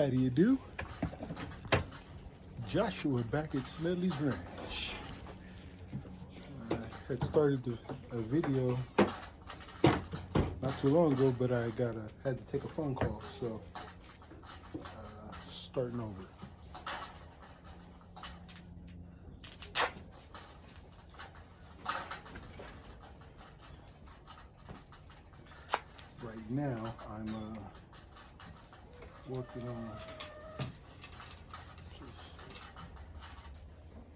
How do you do? Joshua back at Smedley's Ranch. I had started a video not too long ago, but I had to take a phone call, so starting over. Right now, I'm working on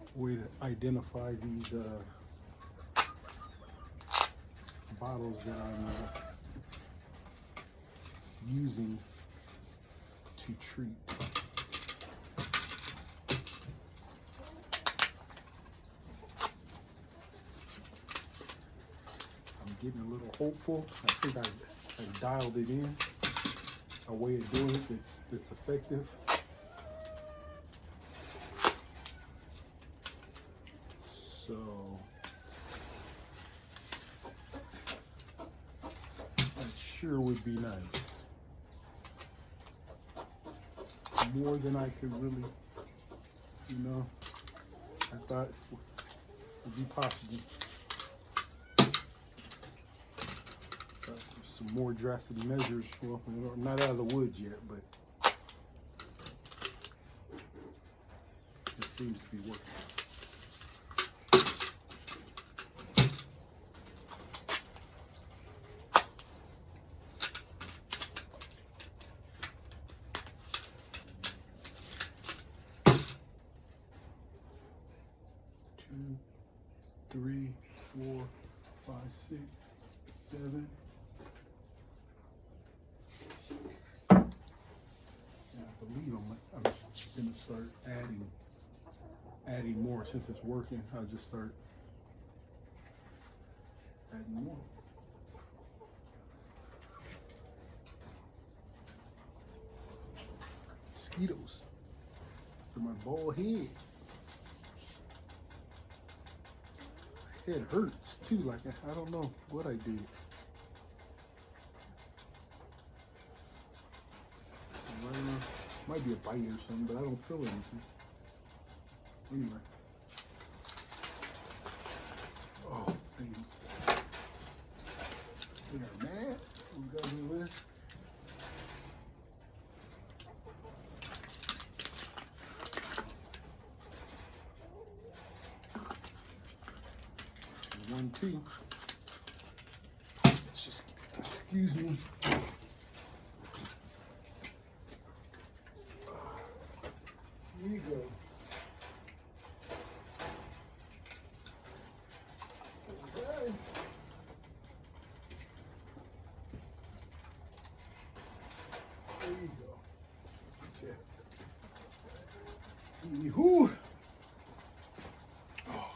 a way to identify these bottles that I'm using to treat. I'm getting a little hopeful. I think I dialed it in, a way of doing it that's effective. So that sure would be nice. More than I could really, I thought would be possible. Some more drastic measures. Well, I'm not out of the woods yet, but it seems to be working. Two, three, 4, 5, 6, 7. I believe I'm gonna start adding more since it's working. I'll just start adding more. Mosquitoes for my bald head. My head hurts too. Like I don't know what I did. Might be a bite or something, but I don't feel anything. Anyway. Oh, dang. We got a mat. We got a list. One, two. Just excuse me. Here you go. Guys. There you go. Okay. Yee-hoo. Oh.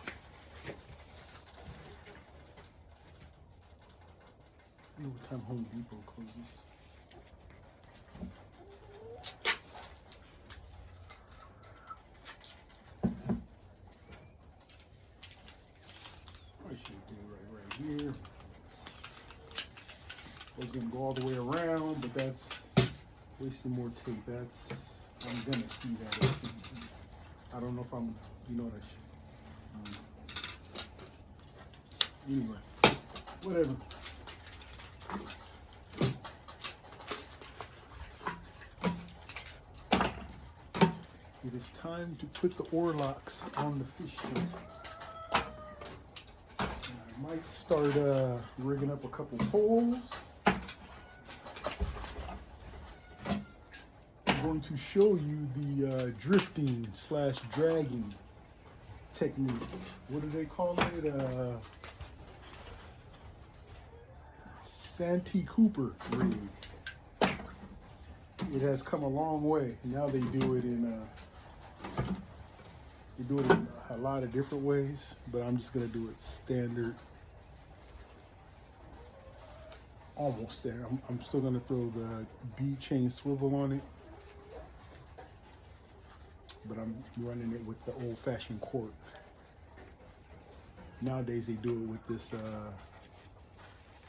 I know what time Home Depot closes. Here. I was gonna go all the way around, but that's wasting more tape. I'm gonna see that. I don't know if I'm, what I should. Anyway, whatever. It is time to put the oar locks on the fish tank. Might start rigging up a couple poles. I'm going to show you the drifting / dragging technique. What do they call it? Santee Cooper rig. It has come a long way. Now they do it in a lot of different ways, but I'm just gonna do it standard. Almost there. I'm still gonna throw the bead chain swivel on it, but I'm running it with the old-fashioned cork. Nowadays they do it with this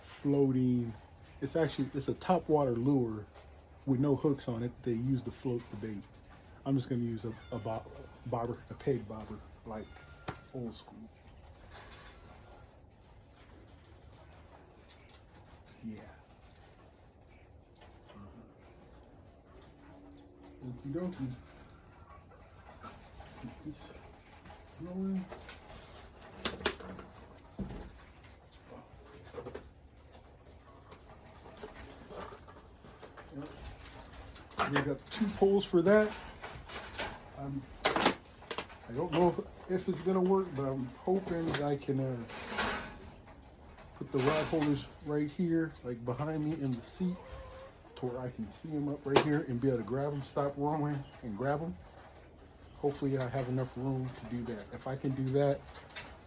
floating. It's a topwater lure with no hooks on it. They use to float the bait. I'm just gonna use a bobber, a peg bobber, like old school. Yeah. Okie dokie. Keep this going. We got 2 poles for that. I don't know if it's gonna work, but I'm hoping that I can put the rod holders right here, like behind me in the seat, to where I can see them up right here and be able to grab them, stop rowing and grab them. Hopefully I have enough room to do that. If I can do that,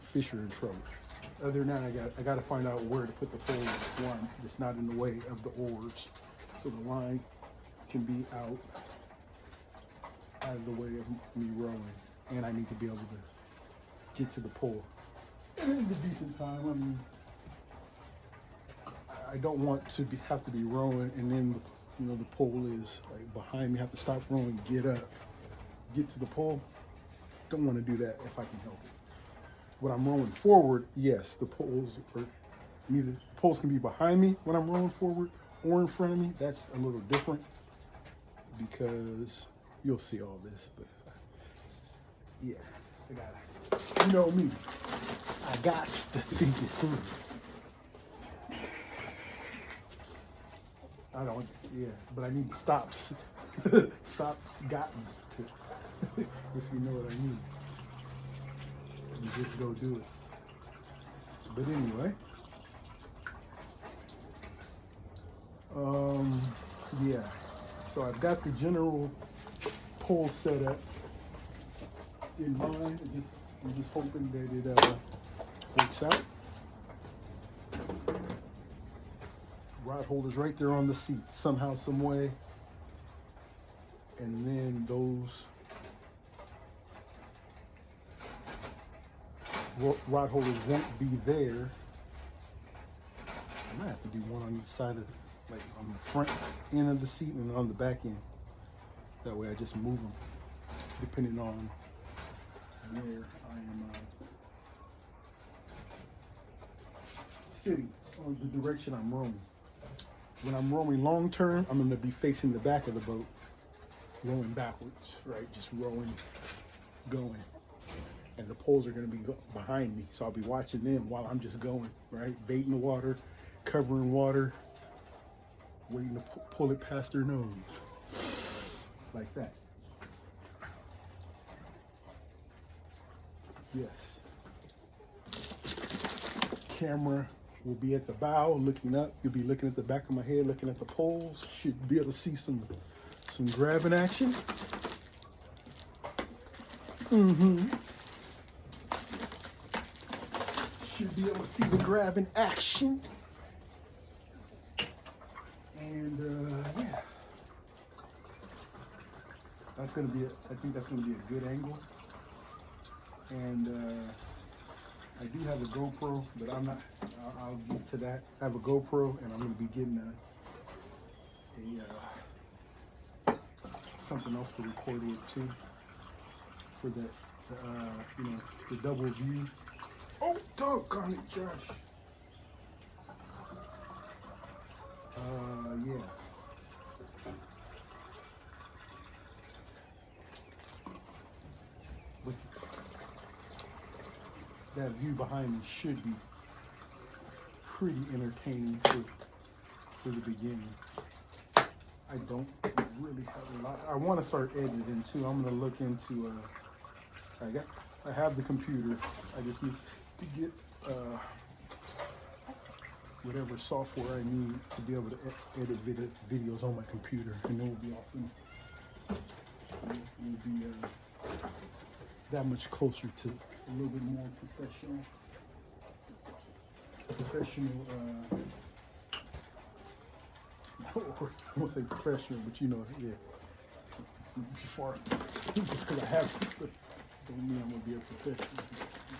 fish are in trouble. Other than that, I got to find out where to put the poles, one that's not in the way of the oars, so the line can be out of the way of me rowing, and I need to be able to get to the pole in a decent time. I mean, I don't want to have to be rowing and then the pole is like behind me. I have to stop rowing, get up, get to the pole. Don't want to do that if I can help it. When I'm rowing forward, yes, the poles can be behind me when I'm rowing forward or in front of me. That's a little different because you'll see all this, but yeah, I got it. You know me, I got to think it through. But I need to stop gottens, if you know what I mean. You just go do it. But anyway, yeah. So I've got the general pole set up in mind. I'm just hoping that it works out. Rod holders right there on the seat, somehow, some way. And then those rod holders won't be there. I might have to do one on each side of, like on the front end of the seat and on the back end. That way I just move them depending on where I am sitting, or the direction I'm rowing. When I'm rowing long term, I'm going to be facing the back of the boat, rowing backwards, right? Just rowing, going. And the poles are going to be behind me, so I'll be watching them while I'm just going, right? Baiting the water, covering water, waiting to pull it past their nose, like that. Yes. Camera will be at the bow, looking up. You'll be looking at the back of my head, looking at the poles. Should be able to see some grabbing action. Should be able to see the grabbing action. And yeah, that's gonna be I think that's gonna be a good angle. And I do have a GoPro, but I'll get to that. I have a GoPro, and I'm gonna be getting something else to record it too, for the double view. Oh, doggone it, Josh. Yeah. But that view behind me should be pretty entertaining for the beginning. I don't really have a lot. I want to start editing too. I'm going to look into, I have the computer. I just need to get whatever software I need to be able to edit videos on my computer, and then we'll be that much closer to a little bit more professional, I won't say professional, but yeah. Before, just because I have this stuff, don't mean I'm gonna be a professional.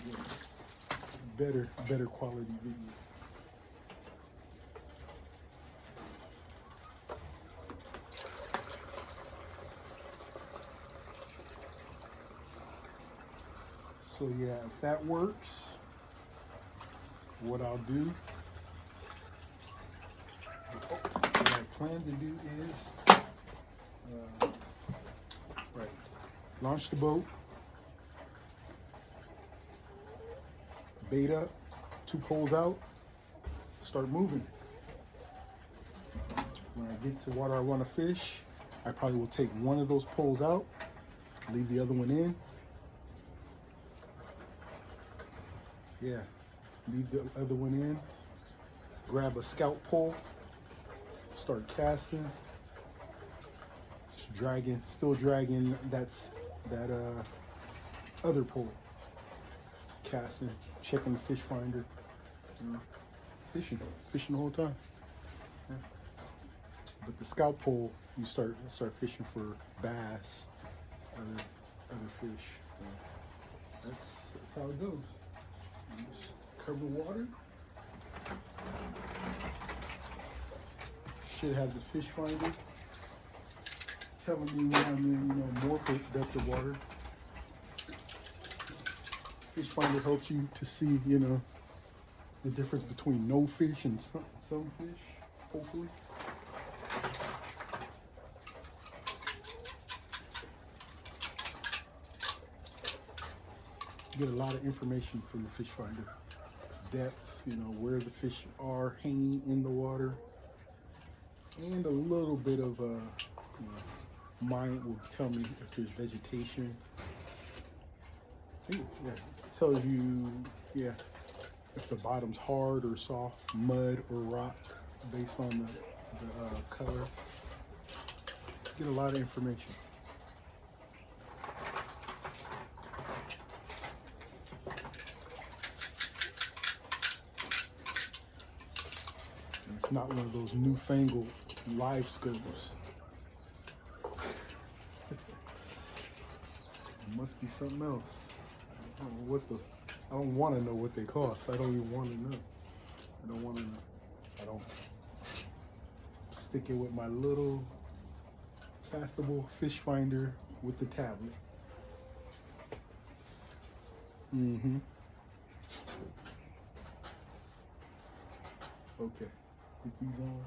Yeah. Better quality video. So yeah, if that works, what I'll do, what I plan to do is, right, launch the boat, bait up, 2 poles out, start moving. When I get to water I want to fish, I probably will take one of those poles out, leave the other one in. Yeah, leave the other one in, grab a scout pole, start casting, still dragging that other pole, casting, checking the fish finder, fishing the whole time. Yeah. But the scout pole, you start fishing for bass, other fish. So that's how it goes. You just cover water. Should have the fish finder telling me when I'm in, more productive water. Fish finder helps you to see, the difference between no fish and some fish, hopefully. Get a lot of information from the fish finder. Depth, where the fish are hanging in the water, and a little bit of mine will tell me if there's vegetation. Yeah, it tells you, if the bottom's hard or soft, mud or rock, based on the color. Get a lot of information. It's not one of those newfangled live scopes. It must be something else. I don't want to know what they cost. I don't even want to know. I don't want to know. I don't stick it with my little castable fish finder with the tablet. Okay. Put these on.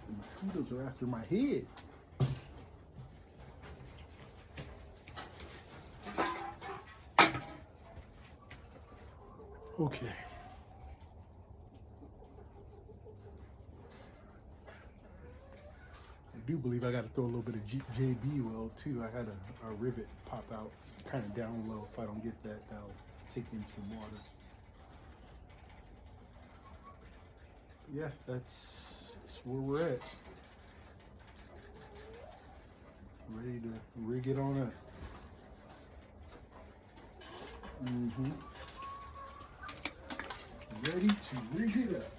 The mosquitoes are after my head. Okay. I do believe I got to throw a little bit of JB well too. I had a rivet pop out kind of down low. If I don't get that, that'll take in some water. Yeah, that's where we're at. Ready to rig it on up. Ready to rig it up.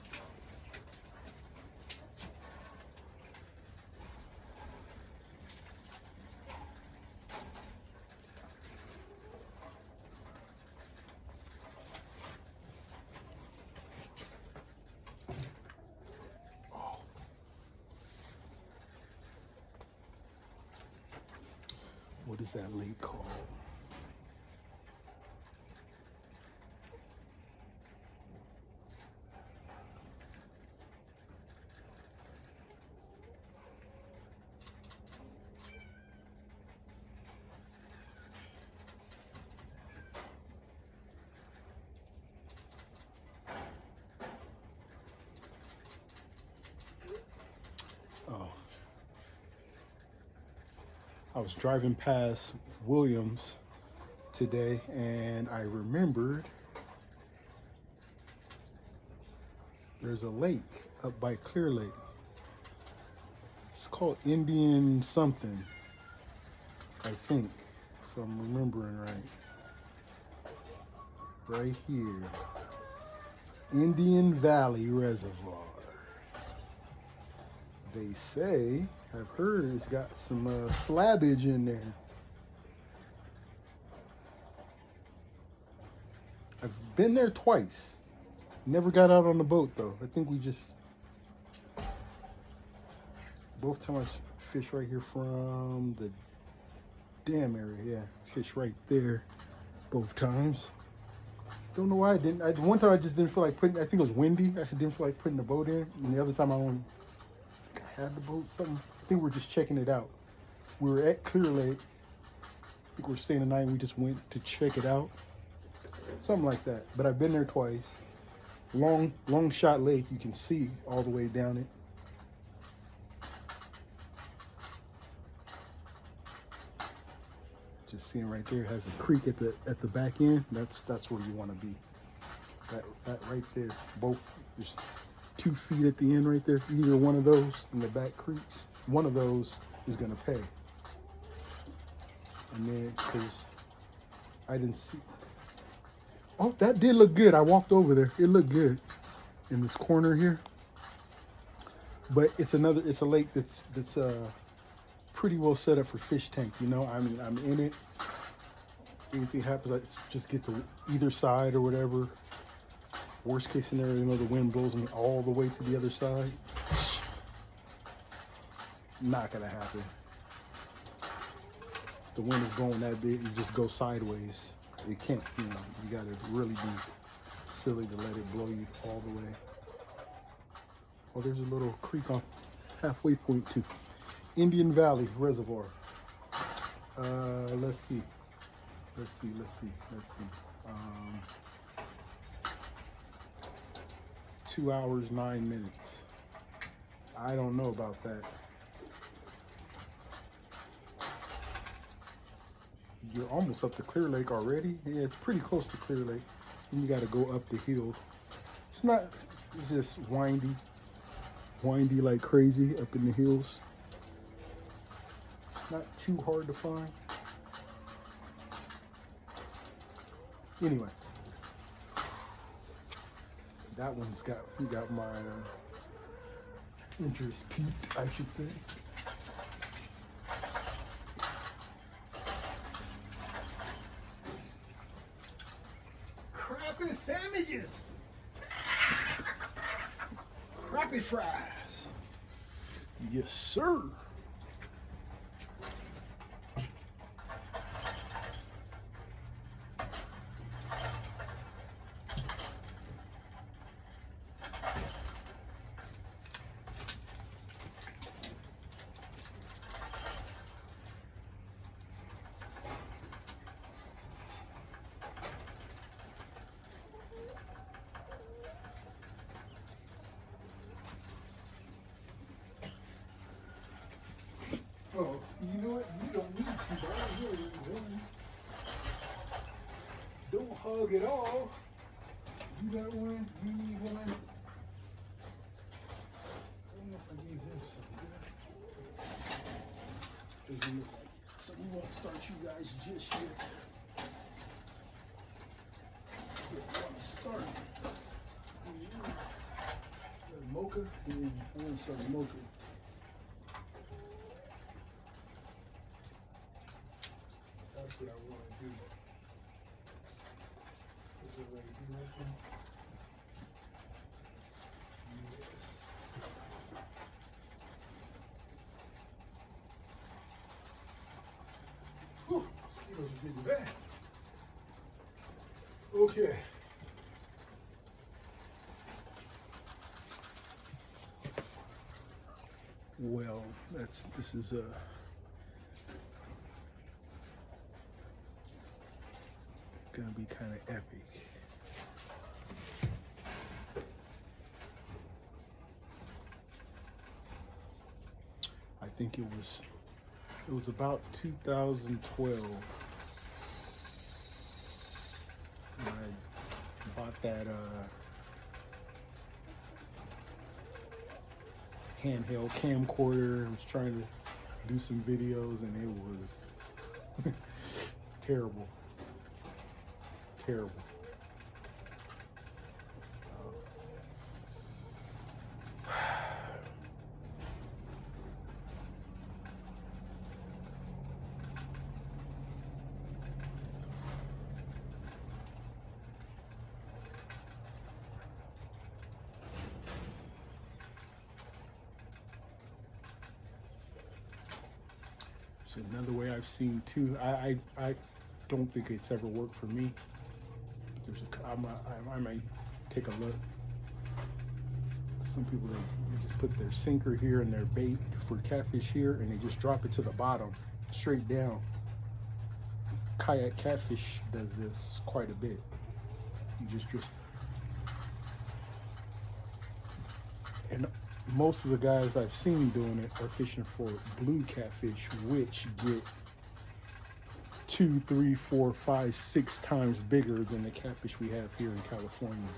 What is that lake called? Oh. I was driving past Williams today and I remembered there's a lake up by Clear Lake. It's called Indian something, I think, if I'm remembering right. Right here. Indian Valley Reservoir. They say, I've heard it's got some slabbage in there. I've been there twice. Never got out on the boat though. I think we just both times I fish right here from the dam area. Yeah, fish right there both times. Don't know why I didn't. One time I just didn't feel like putting. I think it was windy. I didn't feel like putting the boat in. And the other time I had the boat. Something. I think we were just checking it out. We were at Clear Lake. I think we were staying the night. And we just went to check it out. Something like that. But I've been there twice. Long shot lake. You can see all the way down it. Just seeing right there, it has a creek at the back end. That's where you want to be. That right there. Both, there's 2 feet at the end right there. Either one of those in the back creeks, one of those is gonna pay. And then, because I didn't see. Oh, that did look good. I walked over there. It looked good in this corner here. But it's a lake that's pretty well set up for fish tank, you know. I mean, I'm in it. Anything happens, I just get to either side or whatever. Worst case scenario, you know, the wind blows me all the way to the other side. Not gonna happen. If the wind is going that big, you just go sideways. It can't, you know, you gotta really be silly to let it blow you all the way. Oh, there's a little creek on halfway point too. Indian Valley Reservoir. Let's see. 2 hours, 9 minutes. I don't know about that. You're almost up to Clear Lake already. Yeah, it's pretty close to Clear Lake. And you got to go up the hill. It's just windy like crazy up in the hills. Not too hard to find. Anyway, that one's got my interest peaked, I should say. Crappie sandwiches, crappie fries. Yes, sir. Oh, you know what? You don't need to, bro. Don't hug at all. You got one, you need one. I don't know if I gave him something. Doesn't look like it. So we won't start you guys just yet. We want to start. Mocha, and I want to start a mocha. That's what I want to do. Is it right here? Yes. Whew, mosquitoes are getting bad. Okay. Well, this is gonna be kind of epic. I think it was about 2012 when I bought that handheld camcorder. I was trying to do some videos and it was terrible. It's another way I've seen too. I don't think it's ever worked for me. I might take a look. Some people, they just put their sinker here and their bait for catfish here, and they just drop it to the bottom, straight down. Kayak Catfish does this quite a bit. You just and most of the guys I've seen doing it are fishing for blue catfish, which get 2, 3, 4, 5, 6 times bigger than the catfish we have here in California.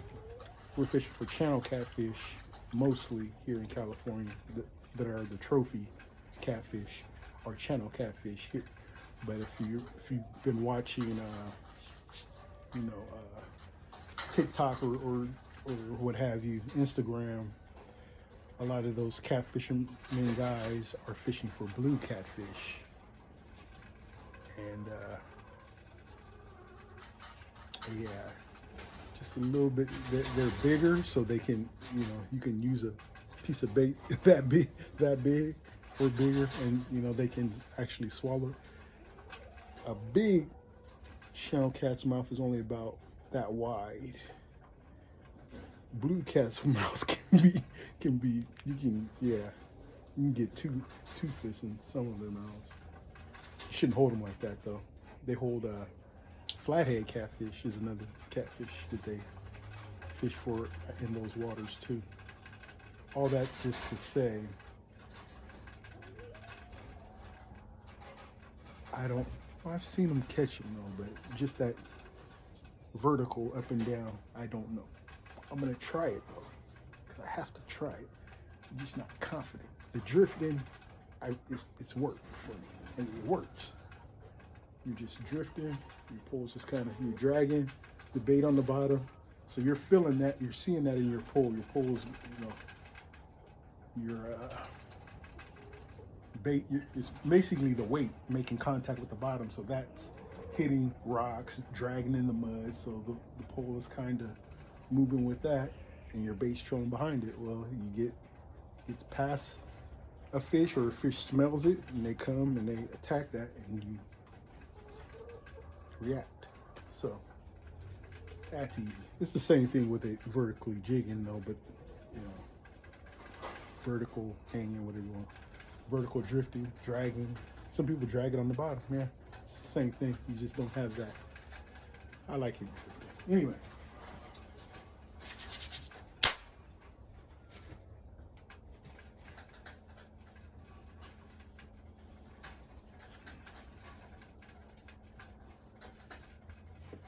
We're fishing for channel catfish mostly here in California that are the trophy catfish or channel catfish here. But if you've been watching TikTok or what have you, Instagram, a lot of those catfishermen guys are fishing for blue catfish. And yeah, just a little bit, they're bigger, so they can, you can use a piece of bait that big or bigger, and they can actually swallow. A big channel cat's mouth is only about that wide. Blue cat's mouths can be you can get two fish in some of their mouths. You shouldn't hold them like that though. They hold flathead catfish is another catfish that they fish for in those waters too. All that just to say, I've seen them catch them though, but just that vertical up and down, I don't know. I'm gonna try it though, because I have to try it. I'm just not confident. The drifting, it's worked for me, and it works. You're just drifting, your pole's just kind of, you're dragging the bait on the bottom, so you're feeling that, you're seeing that in your pole. Your pole's, your bait is basically the weight making contact with the bottom, so that's hitting rocks, dragging in the mud, so the pole is kind of moving with that, and your bait's trailing behind it. Well, it's past a fish, or a fish smells it, and they come and they attack that, and you react. So that's easy. It's the same thing with it vertically jigging though, but vertical hanging, whatever you want. Vertical drifting, dragging. Some people drag it on the bottom. Yeah, it's the same thing. You just don't have that. I like it. Anyway.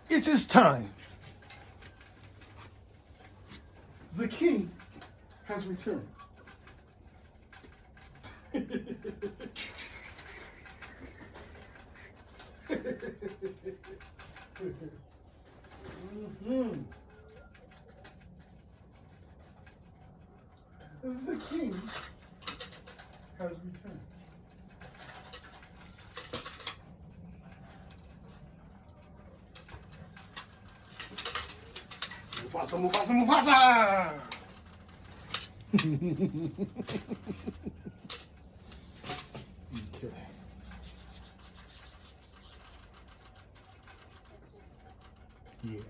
It's his time. The king has returned. The king has returned. Mufasa, Mufasa, Mufasa! Okay. Yeah.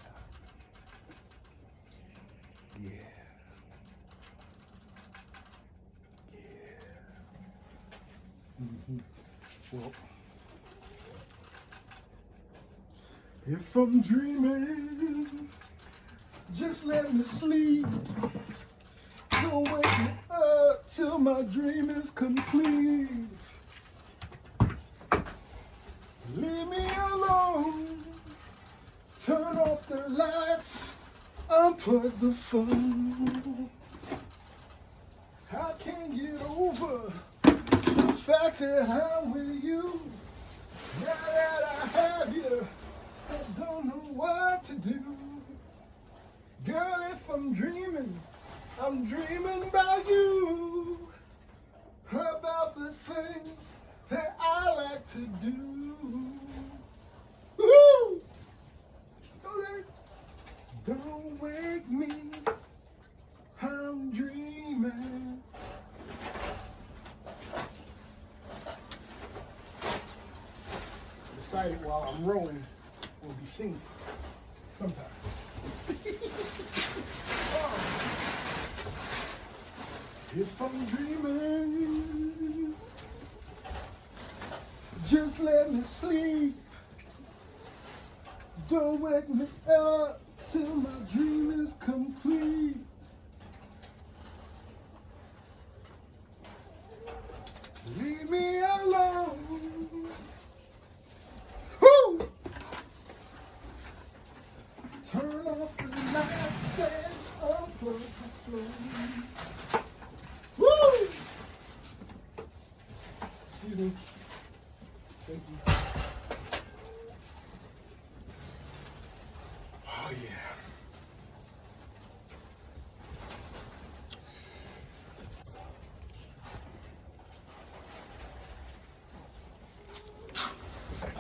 Yeah. Yeah. Well, if I'm dreaming, just let me sleep. Don't wake me up till my dream is complete. Leave me alone. Turn off the lights. Unplug the phone. I can't get over the fact that I'm with you. Now that I have you, I don't know what to do. Girl, if I'm dreaming about you, about the things that I like to do. Woo! Don't wake me, I'm dreaming. at it while I'm rowing will be singing sometime. If I'm dreaming, just let me sleep. Don't wake me up till my dream is complete. Leave me alone. Woo! Turn off the lights and unplug the phone. Woo! Excuse me. Thank you. Oh yeah.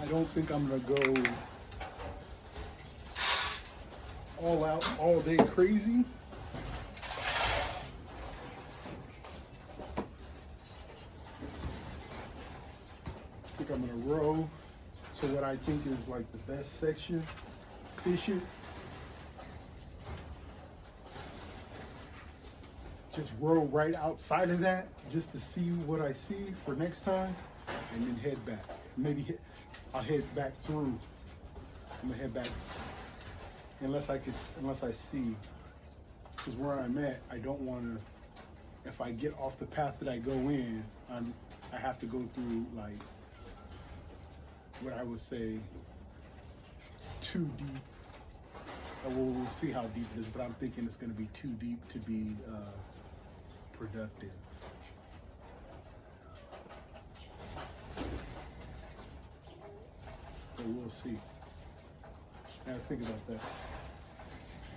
I don't think I'm gonna go all out, all day crazy. I think I'm gonna row to what I think is like the best section, fish it. Just row right outside of that just to see what I see for next time, and then head back. Maybe I'll head back through. I'm gonna head back unless I see, because where I'm at, I don't want to. If I get off the path that I go in, I have to go through like what I would say too deep. We'll see how deep it is, but I'm thinking it's going to be too deep to be productive. But we'll see. I gotta think about that.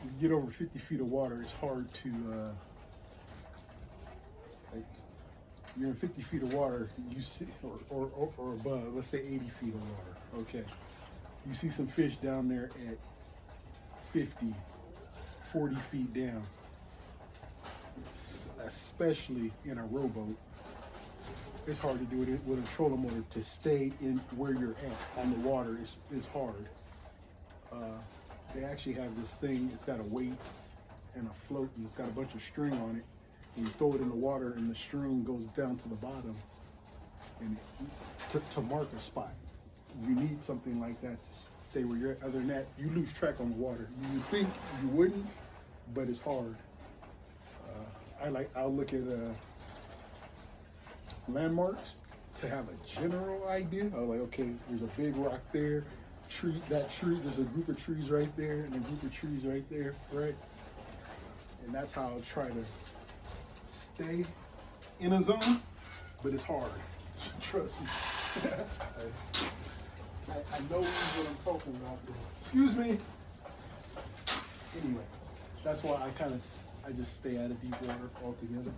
When you get over 50 feet of water, it's hard to, like, you're in 50 feet of water, you see, or above, let's say 80 feet of water, okay. You see some fish down there at 50, 40 feet down, especially in a rowboat. It's hard to do it with a trolling motor. To stay in where you're at on the water is hard. They actually have this thing, it's got a weight and a float, and it's got a bunch of string on it. And you throw it in the water, and the string goes down to the bottom, and to mark a spot. You need something like that to stay where you're at. Other than that, you lose track on the water. You would think you wouldn't, but it's hard. I'll look at landmarks to have a general idea. I'm like, okay, there's a big rock there, that tree, there's a group of trees right there, and a group of trees right there, right? And that's how I'll try to stay in a zone, but it's hard. Trust me. I know what I'm talking about. Excuse me. Anyway, that's why I just stay out of deep water altogether.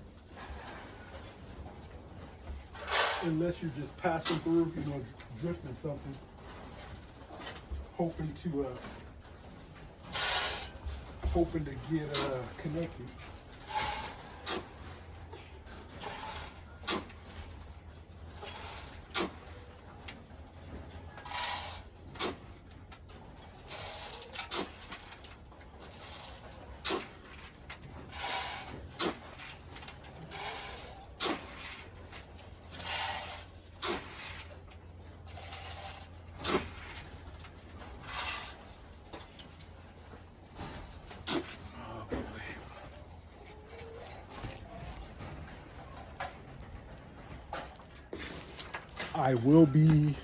Unless you're just passing through, drifting something, hoping to get connected. I will be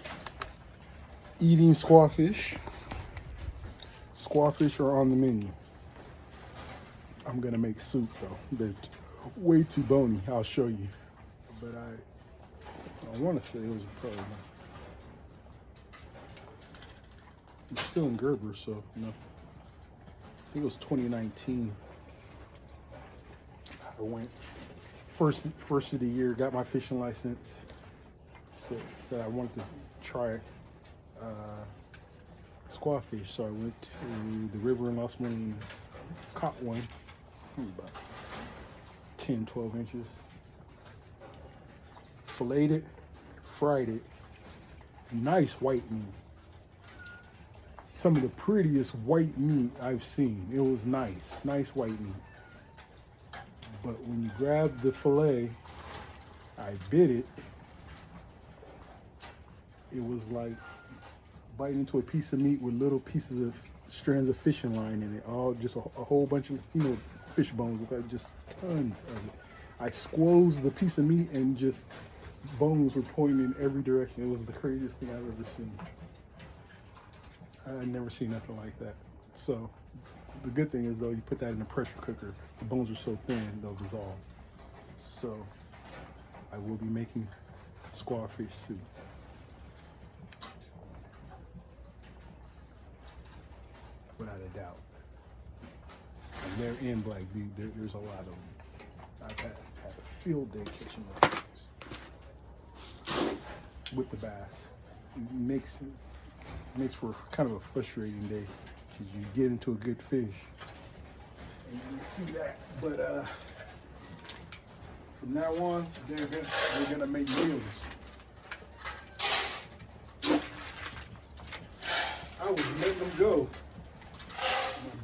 eating squawfish. Squawfish are on the menu. I'm gonna make soup though. They're way too bony. I'll show you. But I want to say it was probably not. I'm still in Gerber, so no. I think it was 2019. I went first of the year, got my fishing license. Said I wanted to try squawfish, so I went to the river in Los Moines, caught one, about 10, 12 inches, filleted it, fried it, nice white meat, some of the prettiest white meat I've seen. It was nice, nice white meat. But when you grab the fillet, I bit it. It was like biting into a piece of meat with little pieces of strands of fishing line in it. All just a whole bunch of, you know, fish bones, just tons of it. I squozed the piece of meat and just bones were pointing in every direction. It was the craziest thing I've ever seen. I've never seen nothing like that. So the good thing is though, you put that in a pressure cooker, the bones are so thin, they'll dissolve. So I will be making squawfish soup. Without a doubt. And they're in Black Butte. There's a lot of them. I've had a field day catching those things with the bass. It makes for kind of a frustrating day because you get into a good fish and you see that. But from now on, they're gonna make meals. I was letting them go.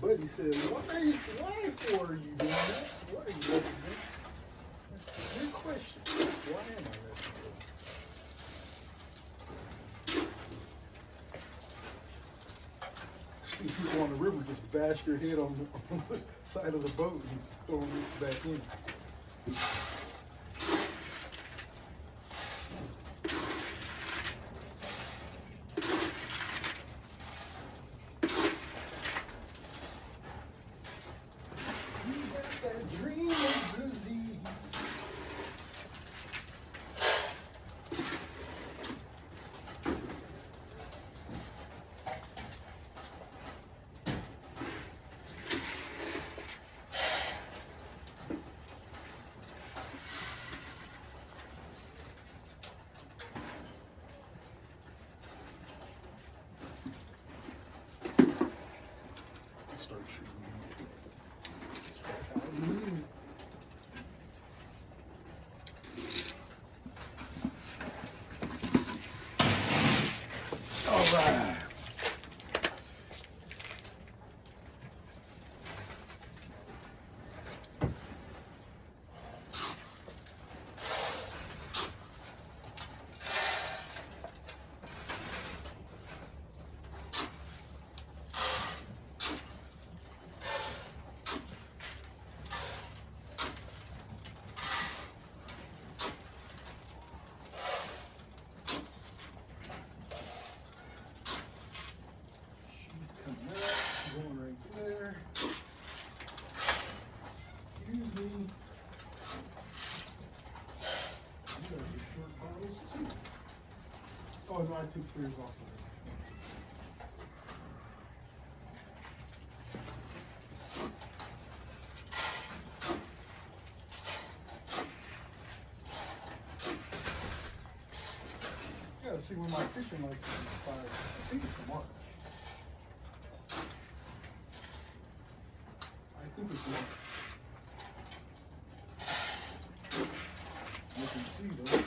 My buddy said, why for are you doing that? Why are you letting them go? Good question. Why am I letting them go? See people on the river just bash their head on the side of the boat and throw them back in. All right. Going right there. Excuse me. You got your short bottles too. Oh no, I took yours off of it. I gotta see when my fishing license expires. I think it's March. I think it's March. You can see though.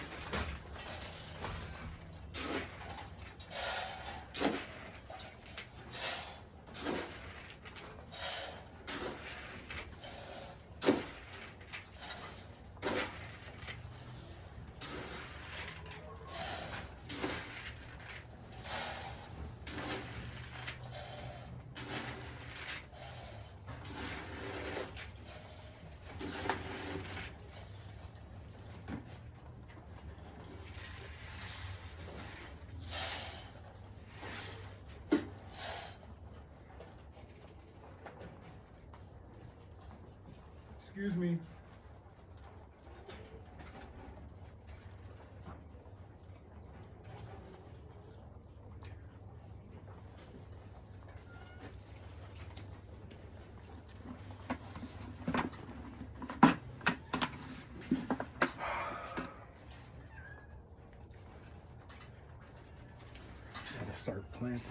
Excuse me. Gotta start planting.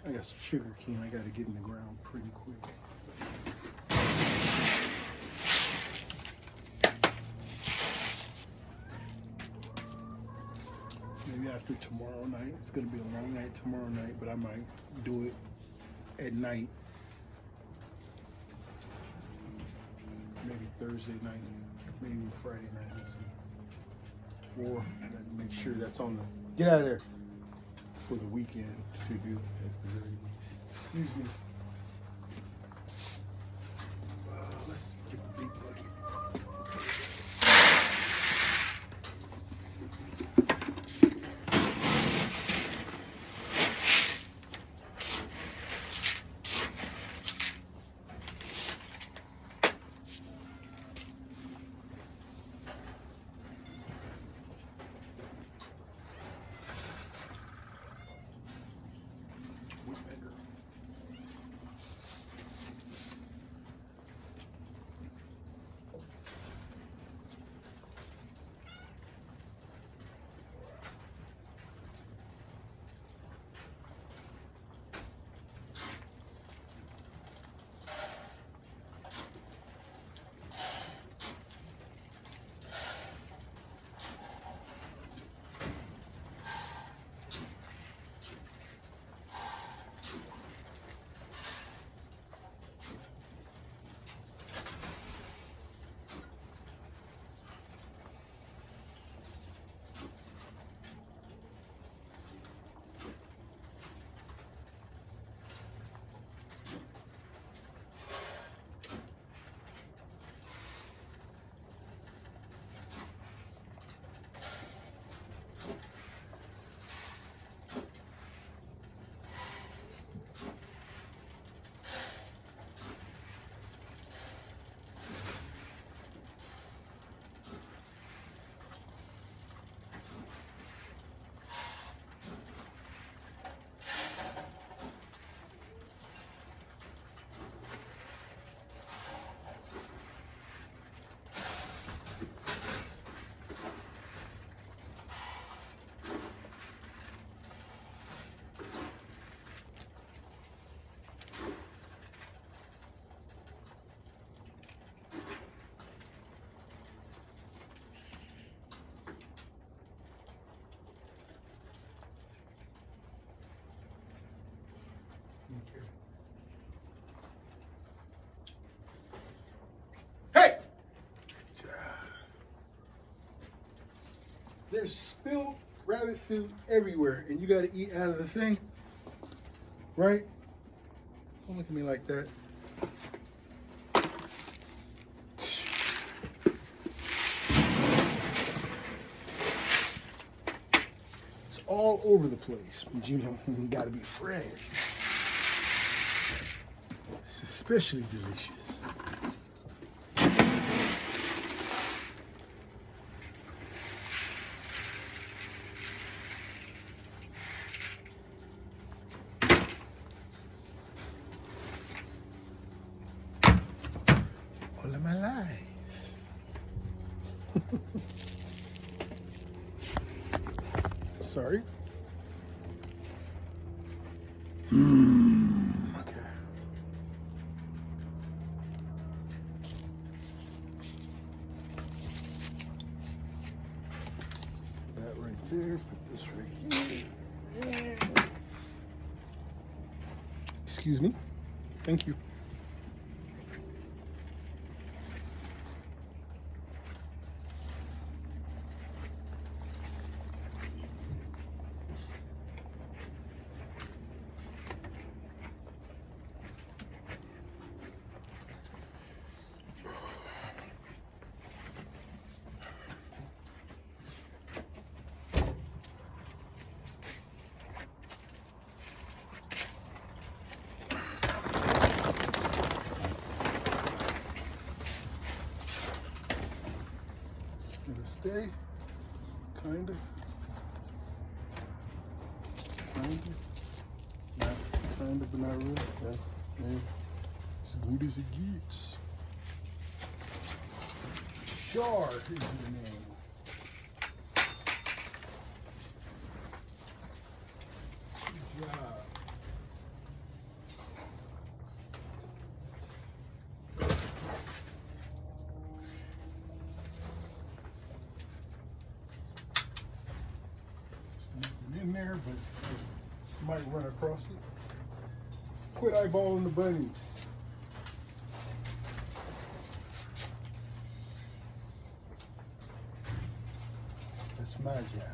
I got some sugar cane I gotta get in the ground pretty quick. Maybe after tomorrow night. It's gonna be a long night tomorrow night, but I might do it at night. Maybe Thursday night, maybe Friday night. Let's see. Or make sure that's on the get out of there for the weekend to do at the very least. Excuse me. Let's get the big bucket. Hey! There's spilled rabbit food everywhere, and you gotta eat out of the thing, right? Don't look at me like that. It's all over the place, but you gotta be fresh. It's especially delicious. All of my life. Sorry. Okay. That right there. Put this right here. Excuse me. Thank you. Gonna stay, kinda, not kinda, but not really. That's as good as it gets. Char is the name. Good job. In there, but you might run across it. Quit eyeballing the bunnies. That's my job.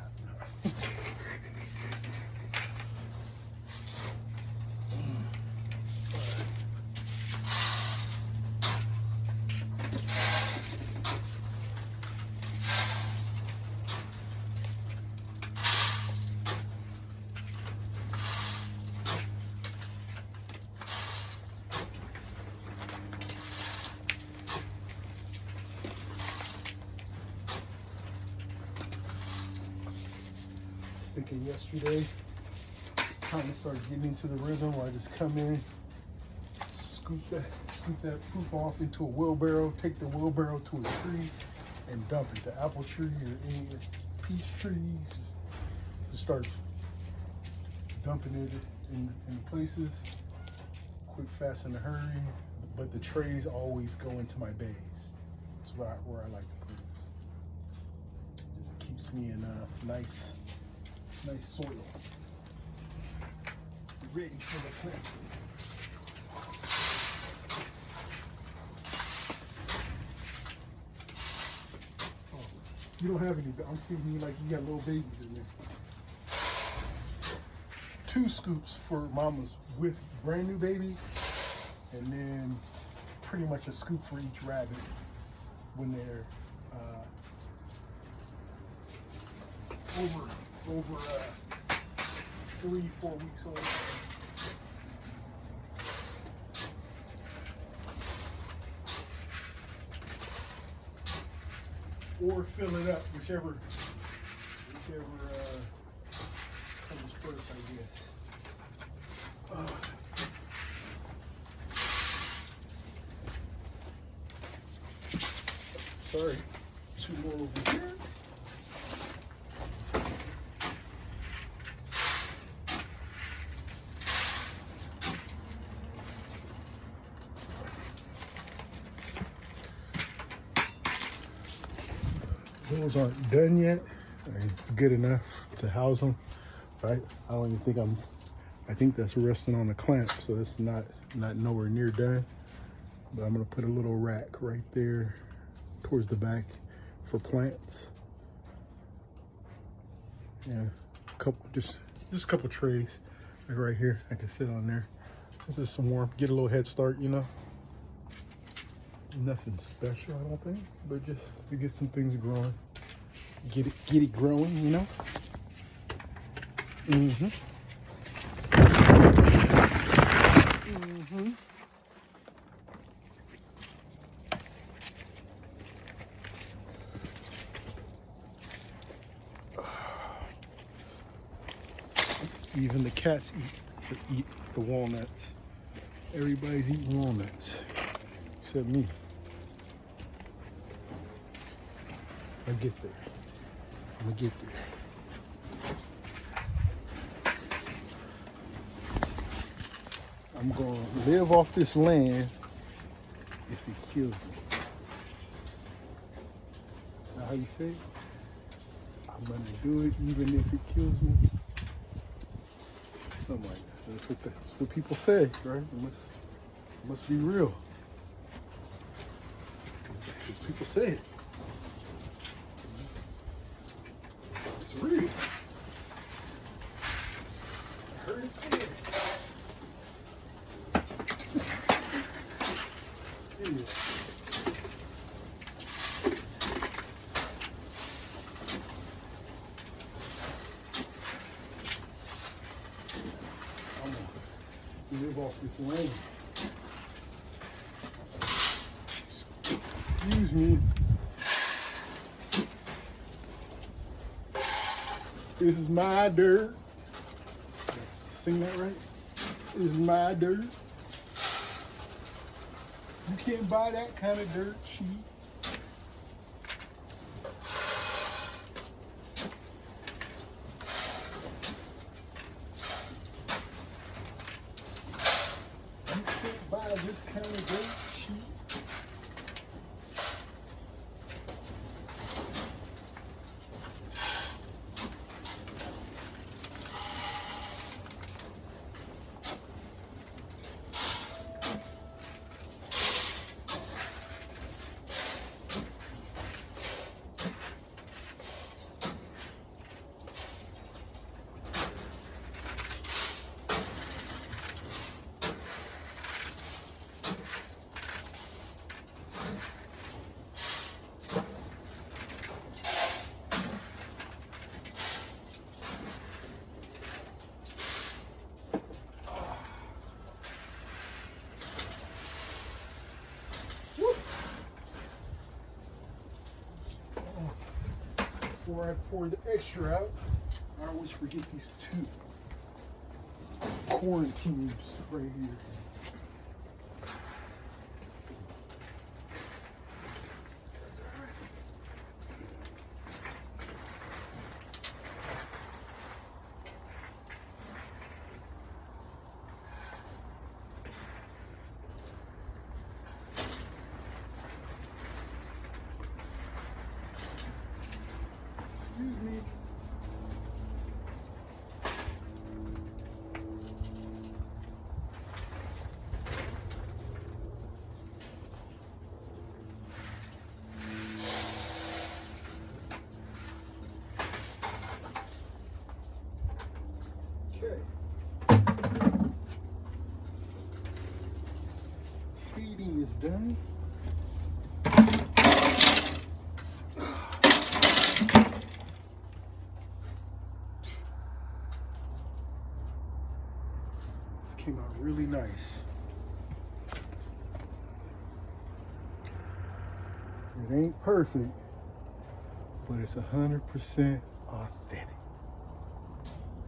Thinking yesterday, it's time to start getting into the rhythm where I just come in, scoop that poop off into a wheelbarrow, take the wheelbarrow to a tree and dump it. The apple tree or any peach trees, just start dumping it in places, quick, fast, in a hurry. But the trays always go into my bays. That's where I like to put it. Just keeps me in nice soil, ready for the plant. Oh, you don't have any, I'm thinking like you got little babies in there. 2 scoops for mamas with brand new babies, and then pretty much a scoop for each rabbit when they're over 3-4 weeks old. Or fill it up, whichever comes first, I guess. Sorry, 2 more over here. Those aren't done yet. It's good enough to house them, right? I don't even think I think that's resting on the clamp, so that's not nowhere near done. But I'm gonna put a little rack right there towards the back for plants. Yeah, just a couple trays like right here. I can sit on there. This is some warmth, get a little head start, you know. Nothing special, I don't think, but just to get some things growing. Get it growing, you know. Even the cats eat the walnuts. Everybody's eating walnuts, except me. I'll get there. I'm gonna get there. I'm gonna live off this land if it kills me. Is that how you say it? I'm gonna do it even if it kills me. Something like that. That's what people say, right? It must be real. Because people say it. It's real. I heard it said. Yeah. Live off this land. Excuse me. This is my dirt. Sing that right? This is my dirt. You can't buy that kind of dirt cheap. Buy this kind of dirt cheap. before I pour the extra out, I always forget these two corn cubes right here. Excuse me. Okay. Feeding is done. Came out really nice. It ain't perfect, but it's 100% authentic.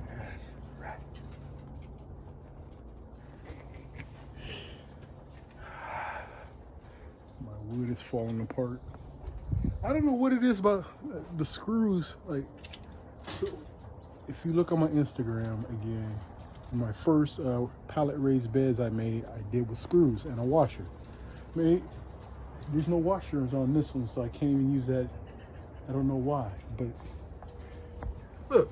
That's right. My wood is falling apart. I don't know what it is about the screws. Like, so if you look on my Instagram again, my first pallet raised beds I made, I did with screws and a washer. There's no washers on this one, so I can't even use that. I don't know why, but look.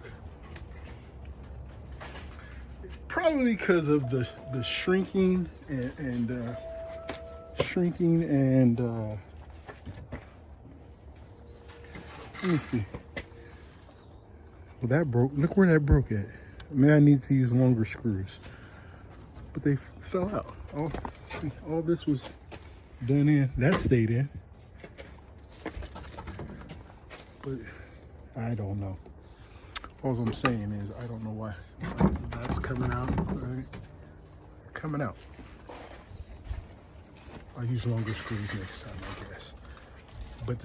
Probably because of the shrinking and let me see. Well, that broke. Look where that broke at. Maybe I need to use longer screws, but they fell out. All this was done in. That stayed in, but I don't know. All I'm saying is I don't know why that's coming out. Right? Coming out. I'll use longer screws next time, I guess. But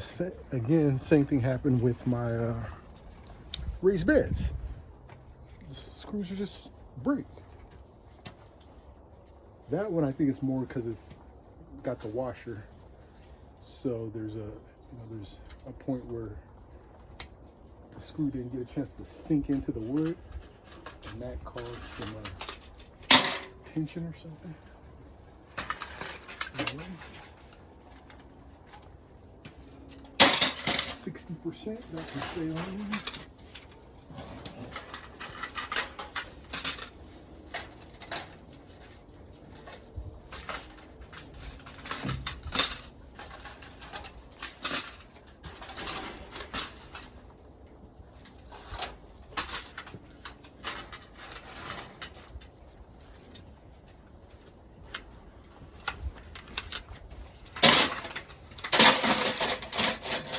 again, same thing happened with my raised beds. The screws are just break. That one I think it's more because it's got the washer, so there's a point where the screw didn't get a chance to sink into the wood, and that caused some tension or something. 60% that can stay on.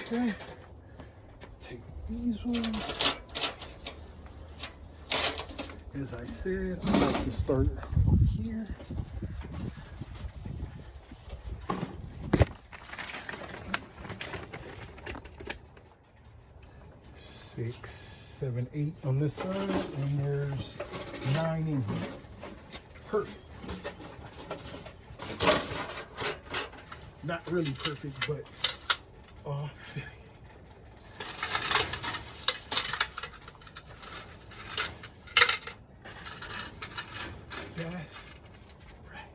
Okay, take these ones. As I said, I like to start over here. Six, 7, 8 on this side, and there's 9 in here. Perfect. Not really perfect, but authentic. That's right.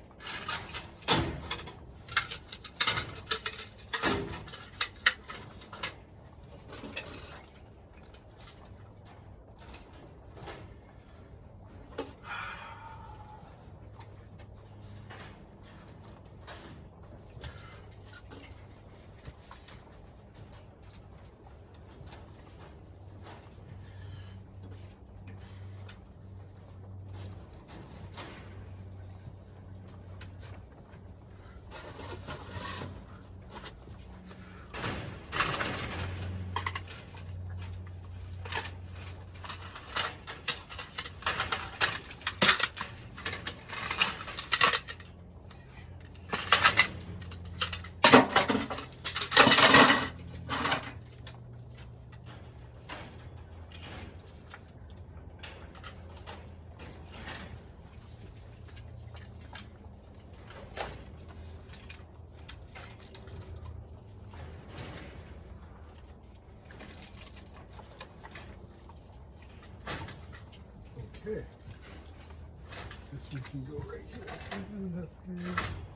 we can go right here. That's good.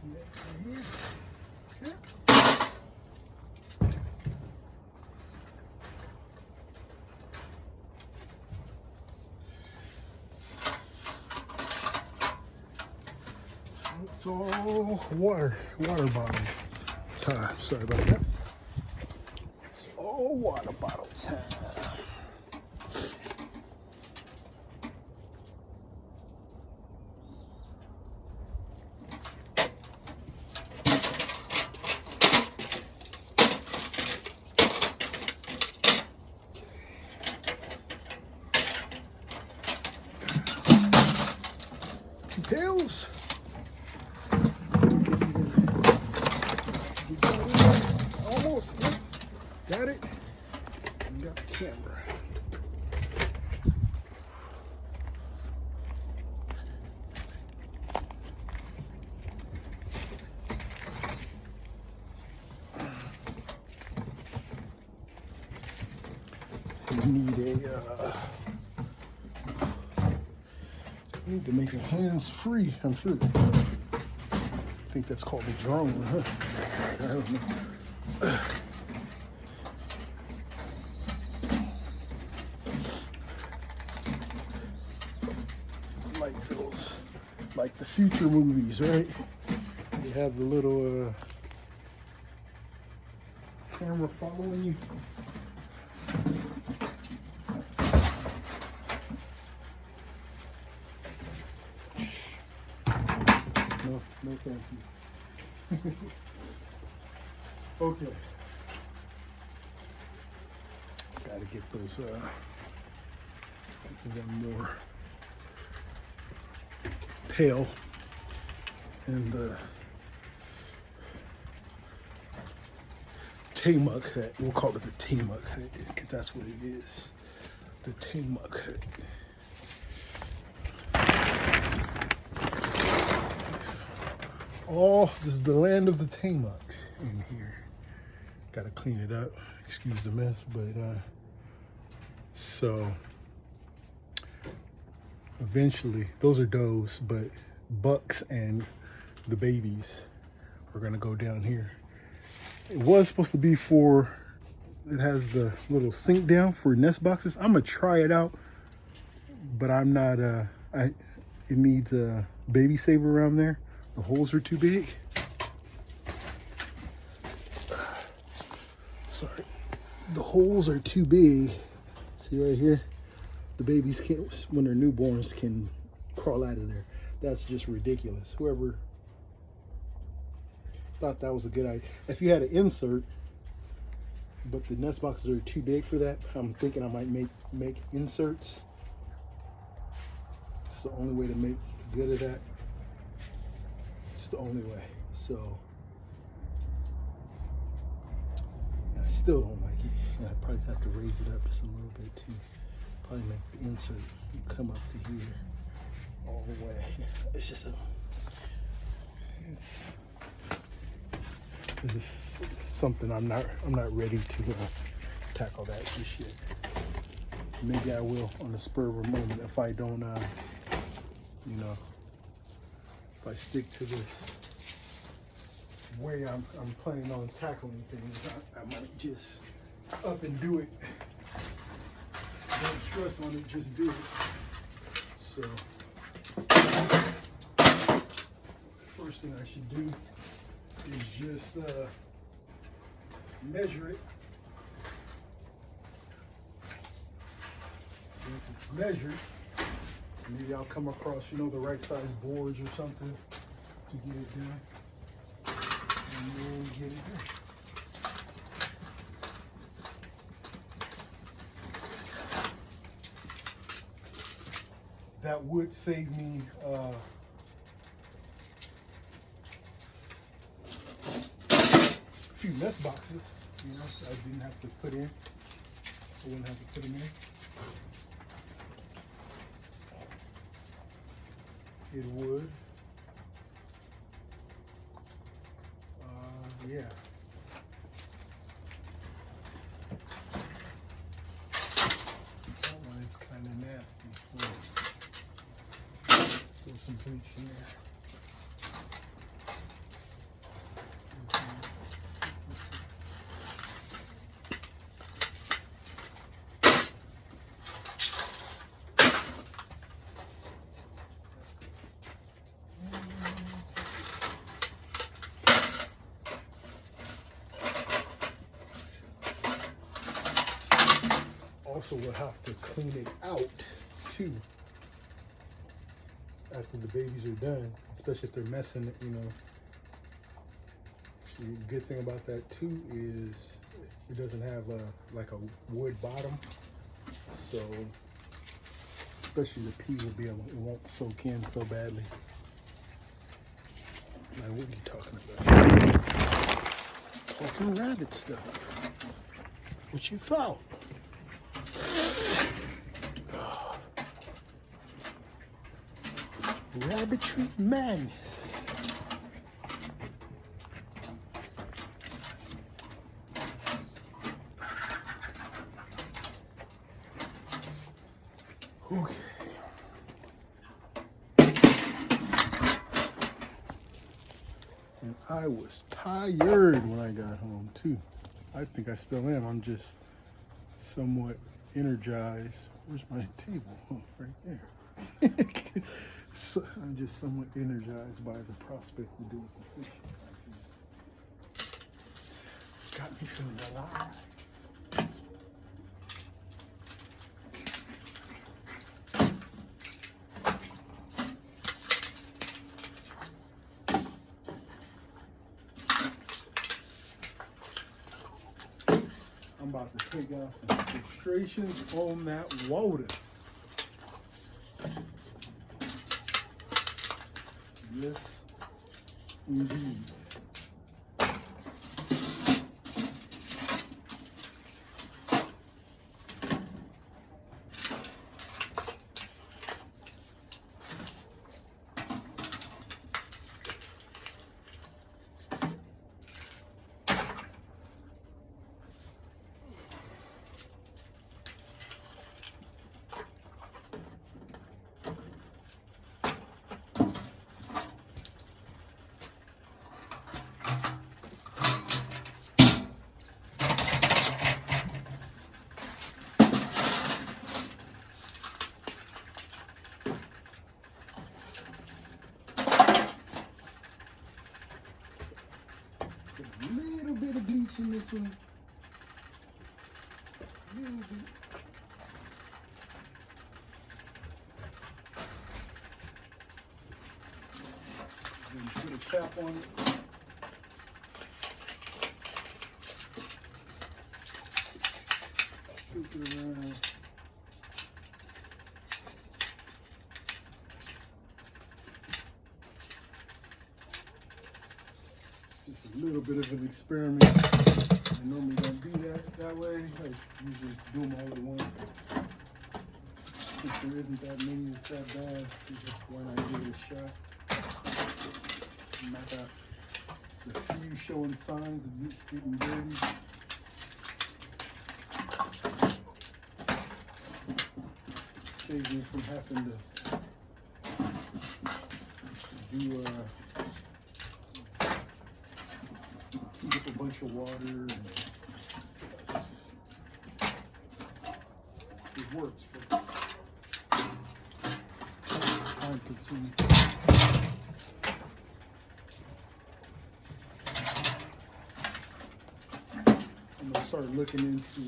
Right here. Okay. It's all water bottle time. Sorry about that. It's all water bottle time. Tails. Almost got it. And got the camera. Need to make it hands-free, I'm sure. I think that's called a drone, huh? I don't know. Like those, like the future movies, right? They have the little camera following you. No, thank you. Okay. Gotta get those, one more pail and the Taymuk hut. We'll call it the Taymuk hut because that's what it is. The Taymuk hut. This is the land of the Taymuks in here. Gotta clean it up. Excuse the mess, but so eventually those are does, but bucks and the babies are gonna go down here. It was supposed to be for, it has the little sink down for nest boxes. I'm gonna try it out, but I'm not it needs a baby saver around there. The holes are too big. Sorry. The holes are too big. See right here? The babies can't, when they're newborns, can crawl out of there. That's just ridiculous. Whoever thought that was a good idea. If you had an insert, but the nest boxes are too big for that, I'm thinking I might make inserts. It's the only way to make good of that. It's the only way. So, and I still don't like it. And I probably have to raise it up just a little bit to probably make the insert come up to here all the way. It's just it's something I'm not ready to tackle that just yet. Maybe I will on the spur of a moment if I don't, you know. If I stick to this way I'm planning on tackling things, I might just up and do it. Don't stress on it, just do it. So, first thing I should do is just measure it. Once it's measured, maybe I'll come across, the right size boards or something to get it done. And we'll get it done. That would save me a few nest boxes, I didn't have to put in. I wouldn't have to put them in. It would. Yeah. That one is kind of nasty. Throw some bleach in there. Also, we'll have to clean it out too after the babies are done, especially if they're messing it, you know. See, the good thing about that too is it doesn't have like a wood bottom, so especially the pee will be able, it won't soak in so badly. Now, what are you talking about? Talking rabbit stuff. What you thought? Rabbitry madness. Okay. And I was tired when I got home too. I think I still am. I'm just somewhat energized. Where's my table? Oh, right there. So I'm just somewhat energized by the prospect of doing some fishing. Got me feeling alive. I'm about to take out some frustrations on that water. Yes, indeed. A little bit of bleach in this one. A little bit. Then put a cap on it. Scoop it around. Just a little bit of an experiment. I normally don't do that way. I usually do them all at once. Since there isn't that many that's that bad, why not give it a shot? Not got the few showing signs of getting dirty. Saves me from having to do heat up a bunch of water, and it works, but it's time consuming. I'm gonna start looking into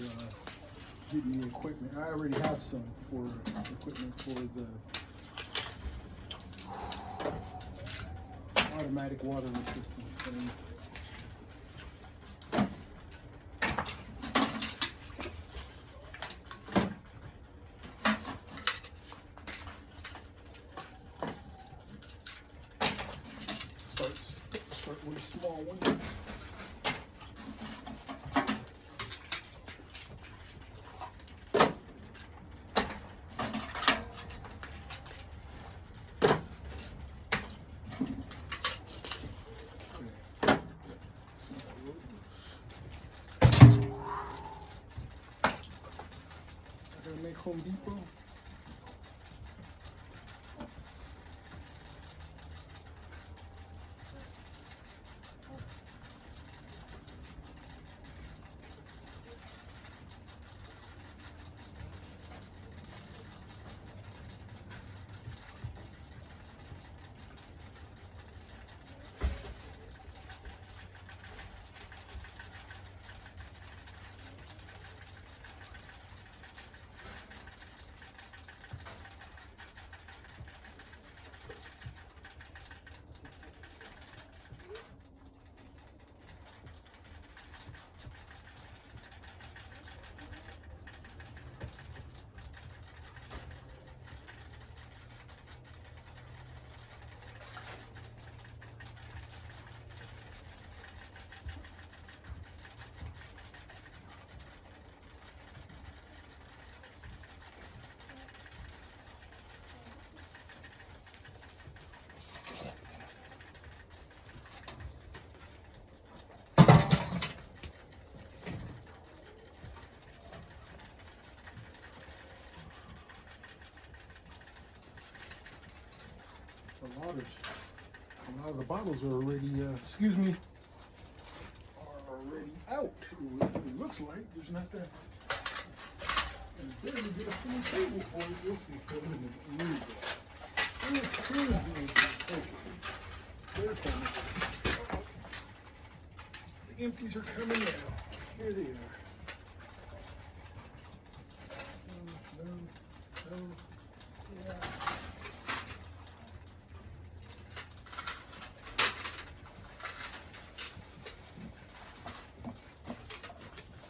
getting the equipment. I already have some for equipment for the automatic watering system. Start with a small one. Make Home Depot. A lot of the bottles are already, excuse me, are already out. It looks like there's not that. And then we get a full table for it. We'll see. Here we go. They're coming. The empties are coming out. Here they are. No. Yeah.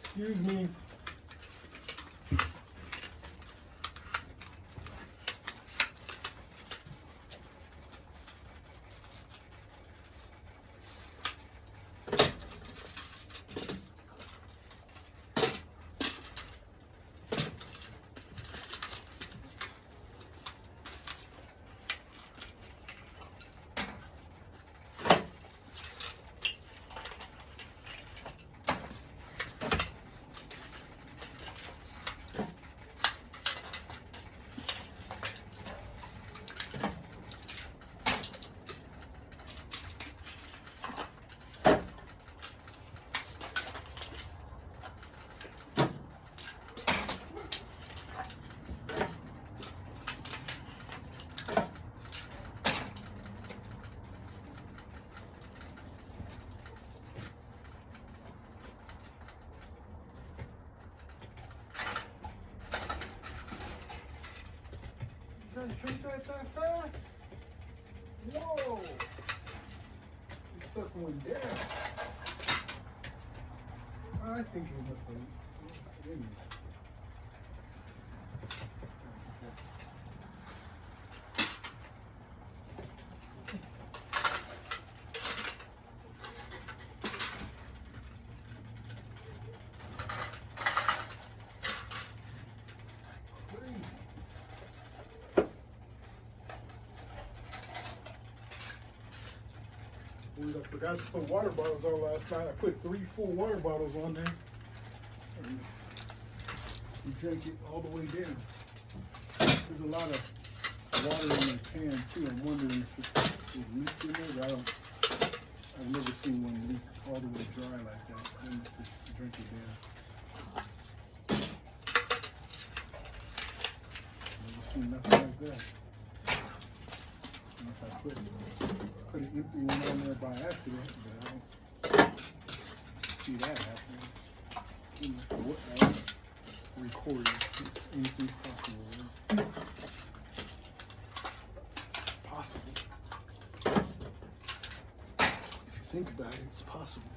Excuse me. You guys drink that fast? Whoa! It's sucking one down. I think it must have been. I forgot to put water bottles on last night. I put 3 full water bottles on there. And we drank it all the way down. There's a lot of water in the can too. I'm wondering if it's leaked in there, but I've never seen one leak all the way dry like that. Let me just drink it down. Never seen nothing like that. Unless I put an empty one on there by accident, but I don't see that happening. What I recorded, it's anything possible. Possible. If you think about it, it's possible.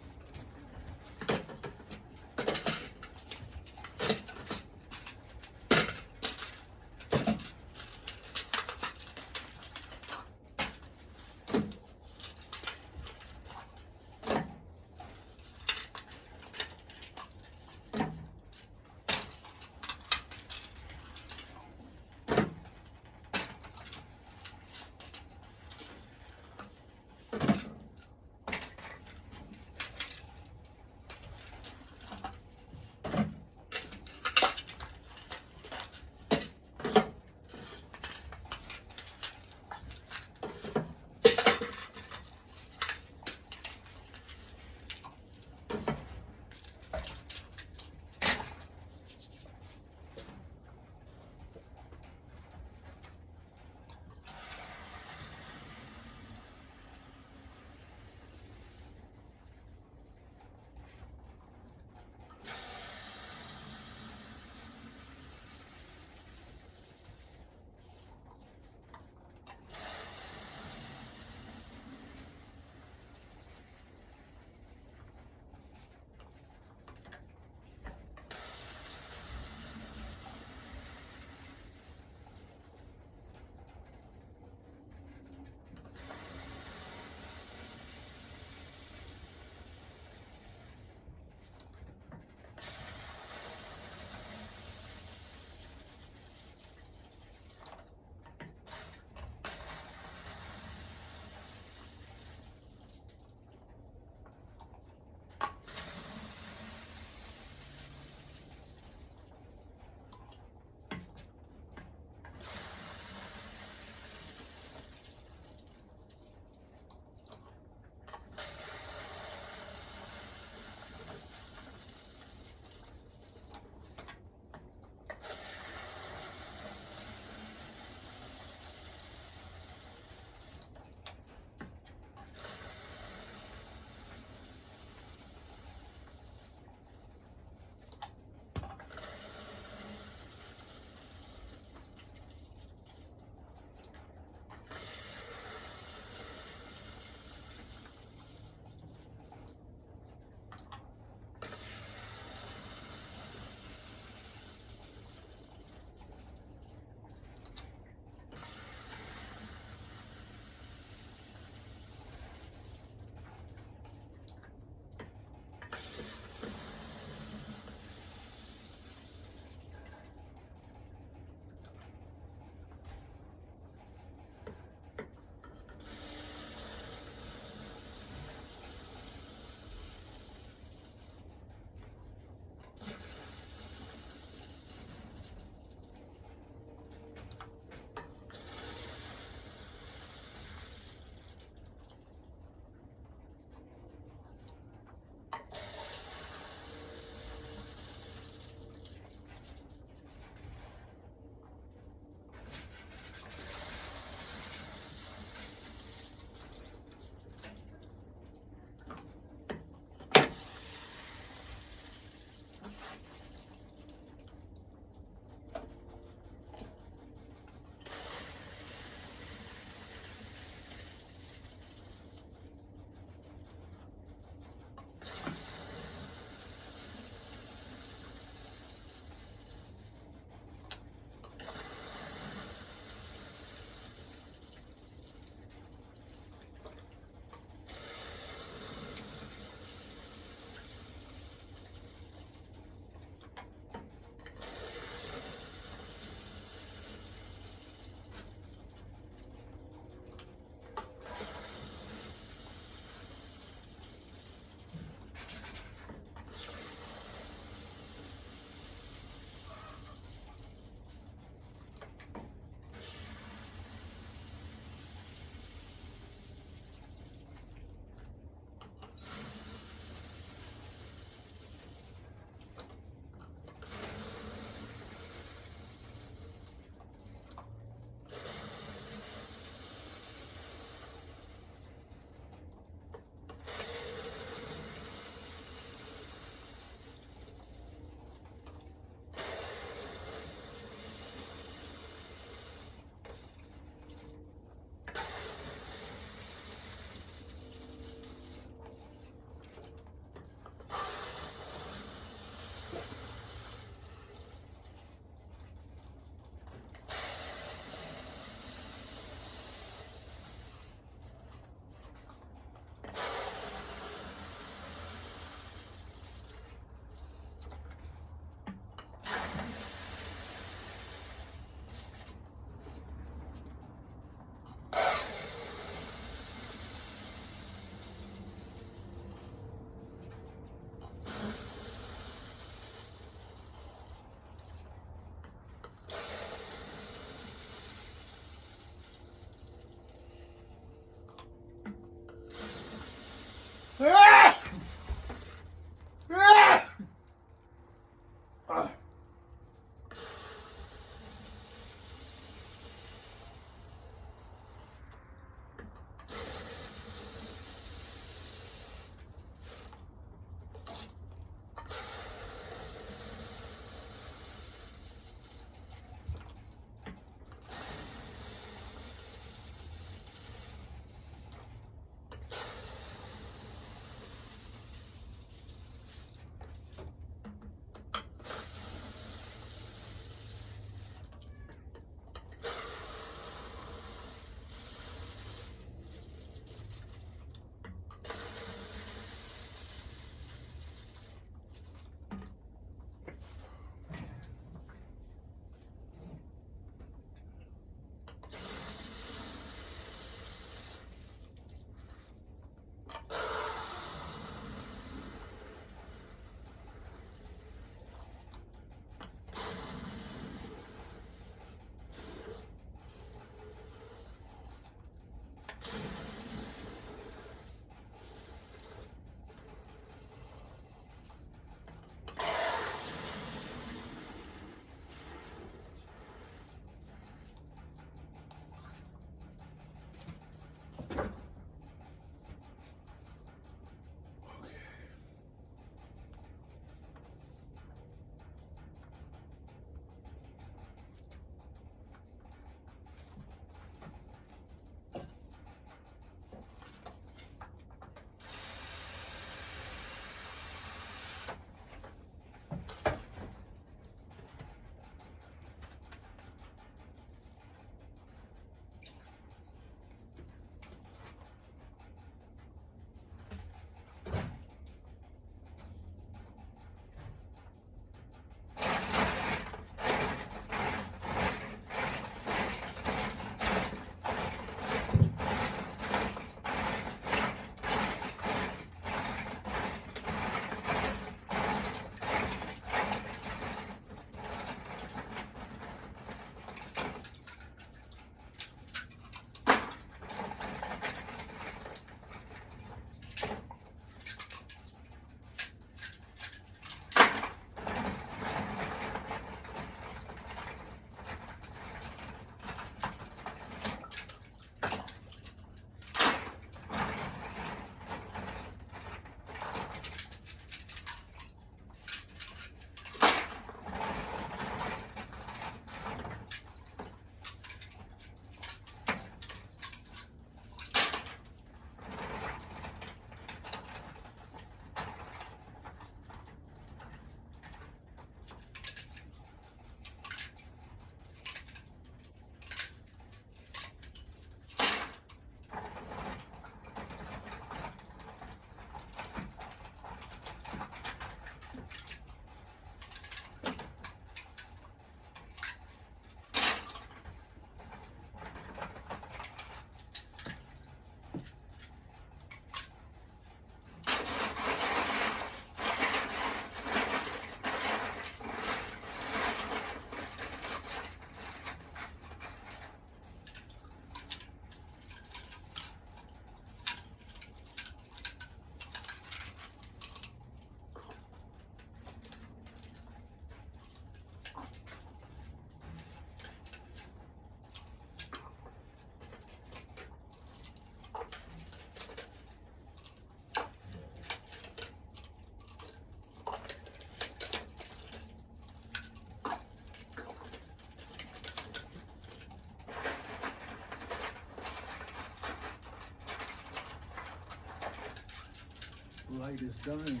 Light is dying.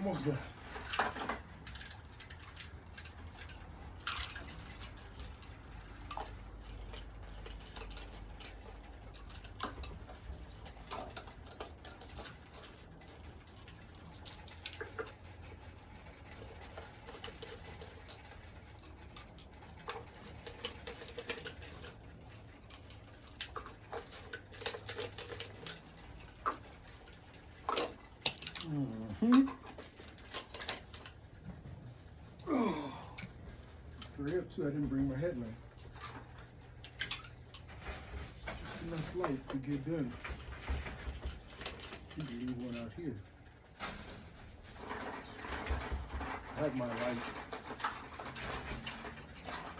Almost done. Mm-hmm. Hurry up too, I didn't bring my headlamp. Just enough light to get done. You can leave one out here. I have my light,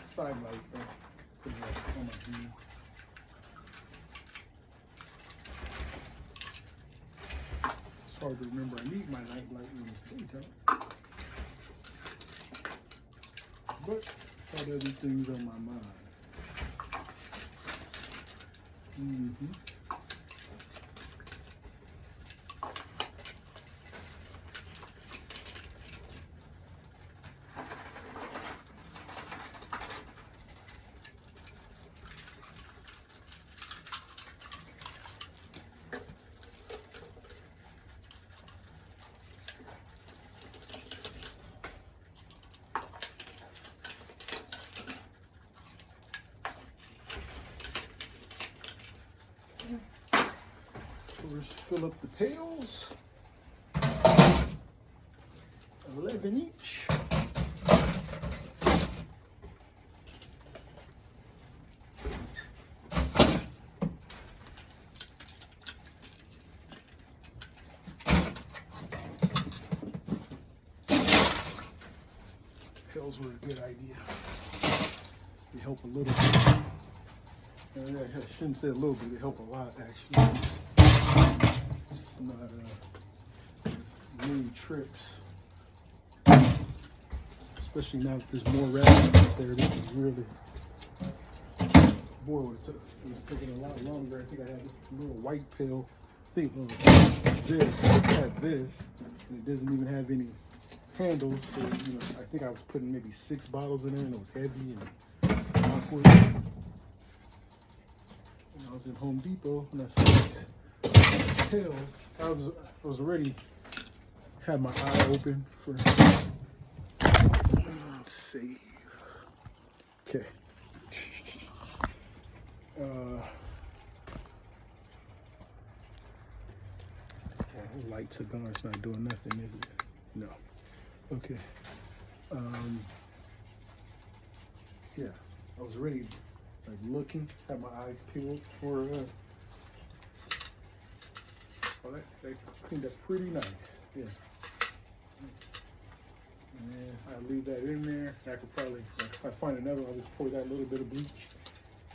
side light though, on my view. It's hard to remember I need my night light when it's daytime. But had other things on my mind. Mm-hmm. First, fill up the pails, 11 each. Pails were a good idea. They help a little bit. I shouldn't say a little bit, they help a lot actually. It's not many trips. Especially now that there's more rabbits out there, this is really, boy, it was taking a lot longer. I think I had a little white pill. I think this, I had this, and it doesn't even have any handles. So, you know, I think I was putting maybe 6 bottles in there, and it was heavy and awkward. And I was in Home Depot, and I saw these pills. I was already had my eye open for. Save. Okay. Lights are gone. It's not doing nothing, is it? No. Okay. Yeah. I was already like looking, had my eyes peeled for. Well, that cleaned up pretty nice. Yeah. And then I leave that in there. I could probably, if I find another one, I'll just pour that little bit of bleach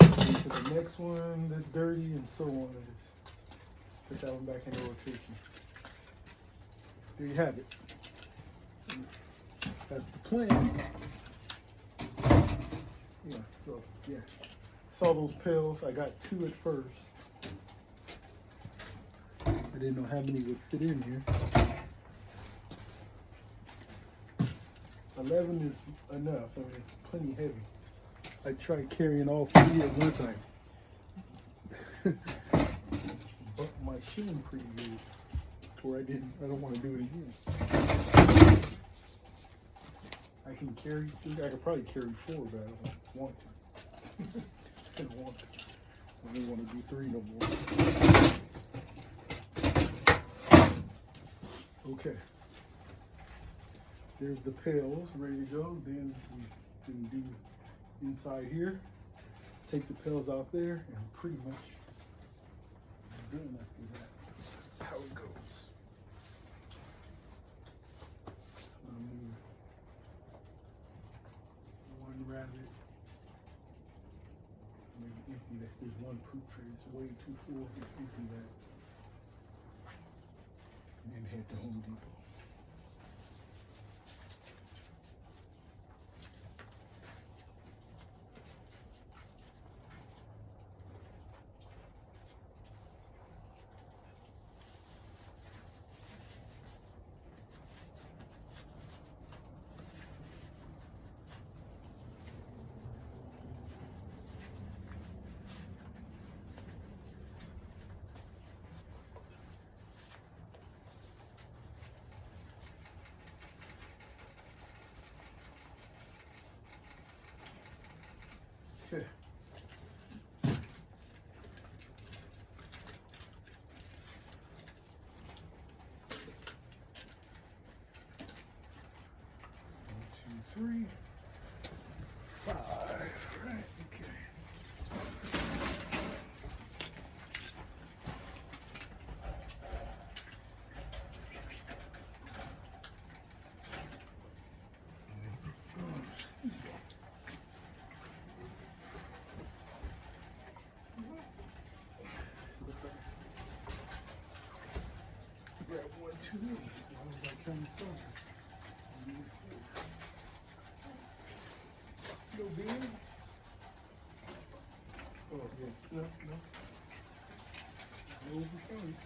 into the next one that's dirty, and so on. And just put that one back into rotation. There you have it. That's the plan. Yeah, so yeah. Saw those pills. I got 2 at first. I didn't know how many would fit in here. 11 is enough. I mean, it's plenty heavy. I tried carrying all 3 at one time. But my shin pretty good. Where I don't want to do it again. I can carry 3. I could probably carry 4, but I don't want to. I don't want to. I don't want to do 3 no more. Okay. There's the pails ready to go. Then we can do inside here. Take the pails out there, and pretty much done after that. That's how it goes. So I'm gonna move 1 rabbit. Maybe empty that. There's 1 poop tray. It's way too full. Just empty that. And then head to Home Depot. Okay. One, 2, 3, 5. Right. Okay. Grab 1 too many. Why was I coming from? No bean? Oh, yeah. No. No overflowing.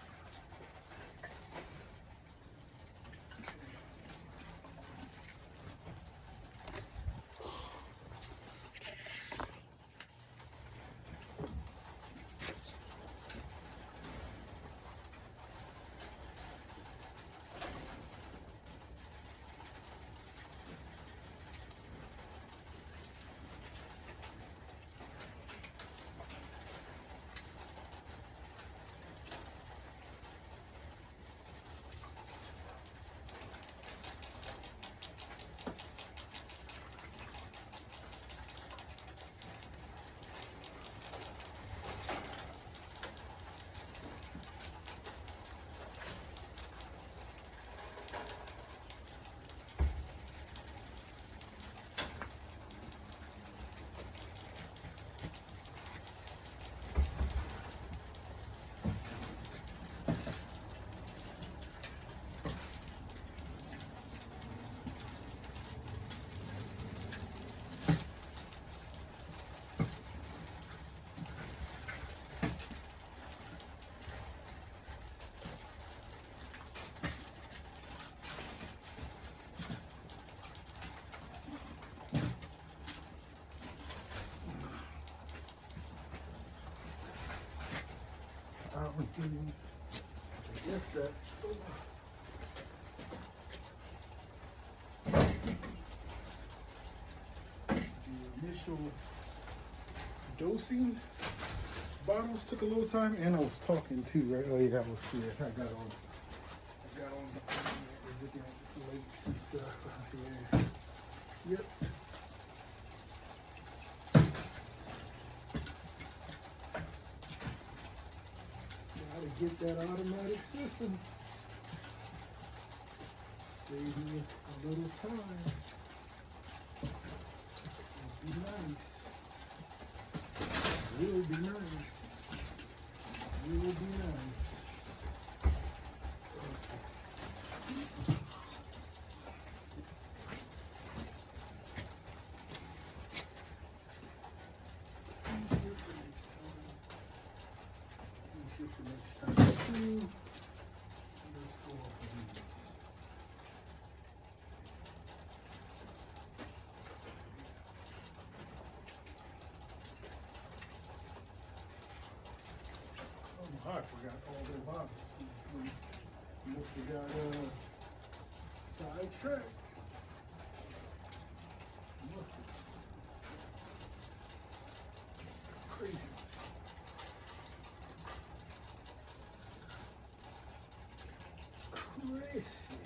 Yes, that. The initial dosing bottles took a little time, and I was talking too, right? Oh yeah, I got on looking at the lakes and stuff. Yeah. Yep. Gotta get that automatic system. Save me a little time. It'd be nice. Will be nice. Will be nice. Easier for next time. Let's go off of these. Oh, I forgot all their bottles. Must have got sidetracked. Must have. Crazy. Crazy.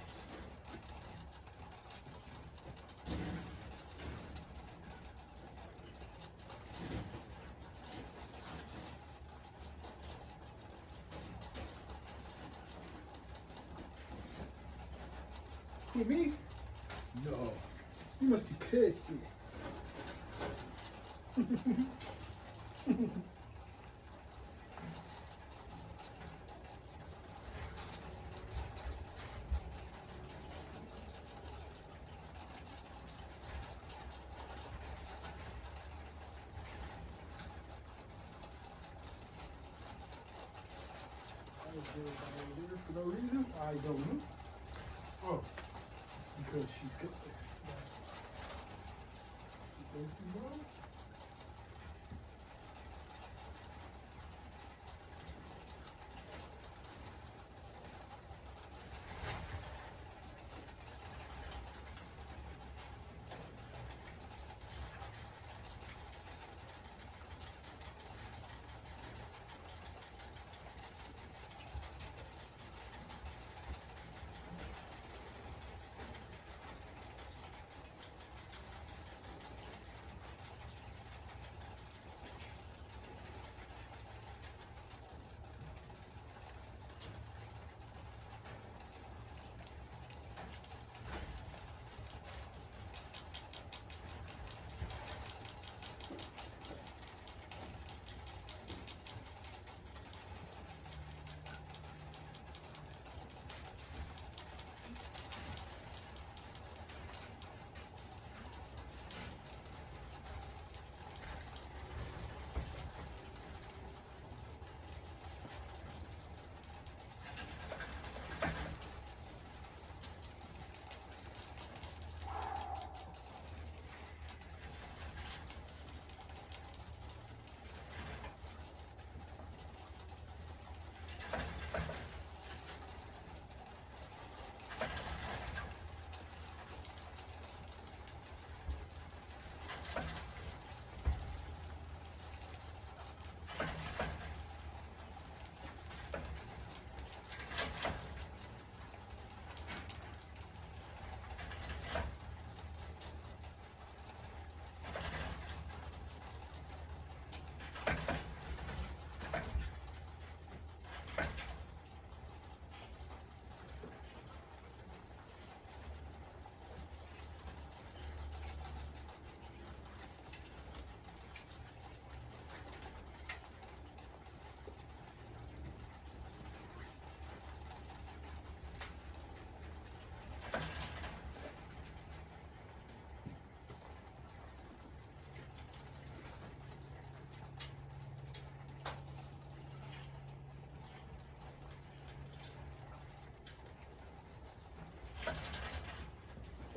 Who, me? No. You must be pissed. For no reason? I don't know. Oh, because she's got there. That's why. She goes to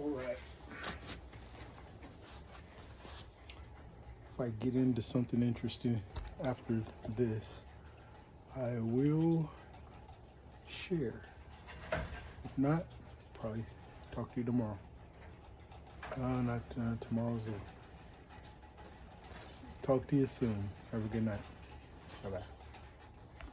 all right. If I get into something interesting after this, I will share. If not, probably talk to you tomorrow. Not tomorrow's Eve. Talk to you soon. Have a good night. Bye-bye.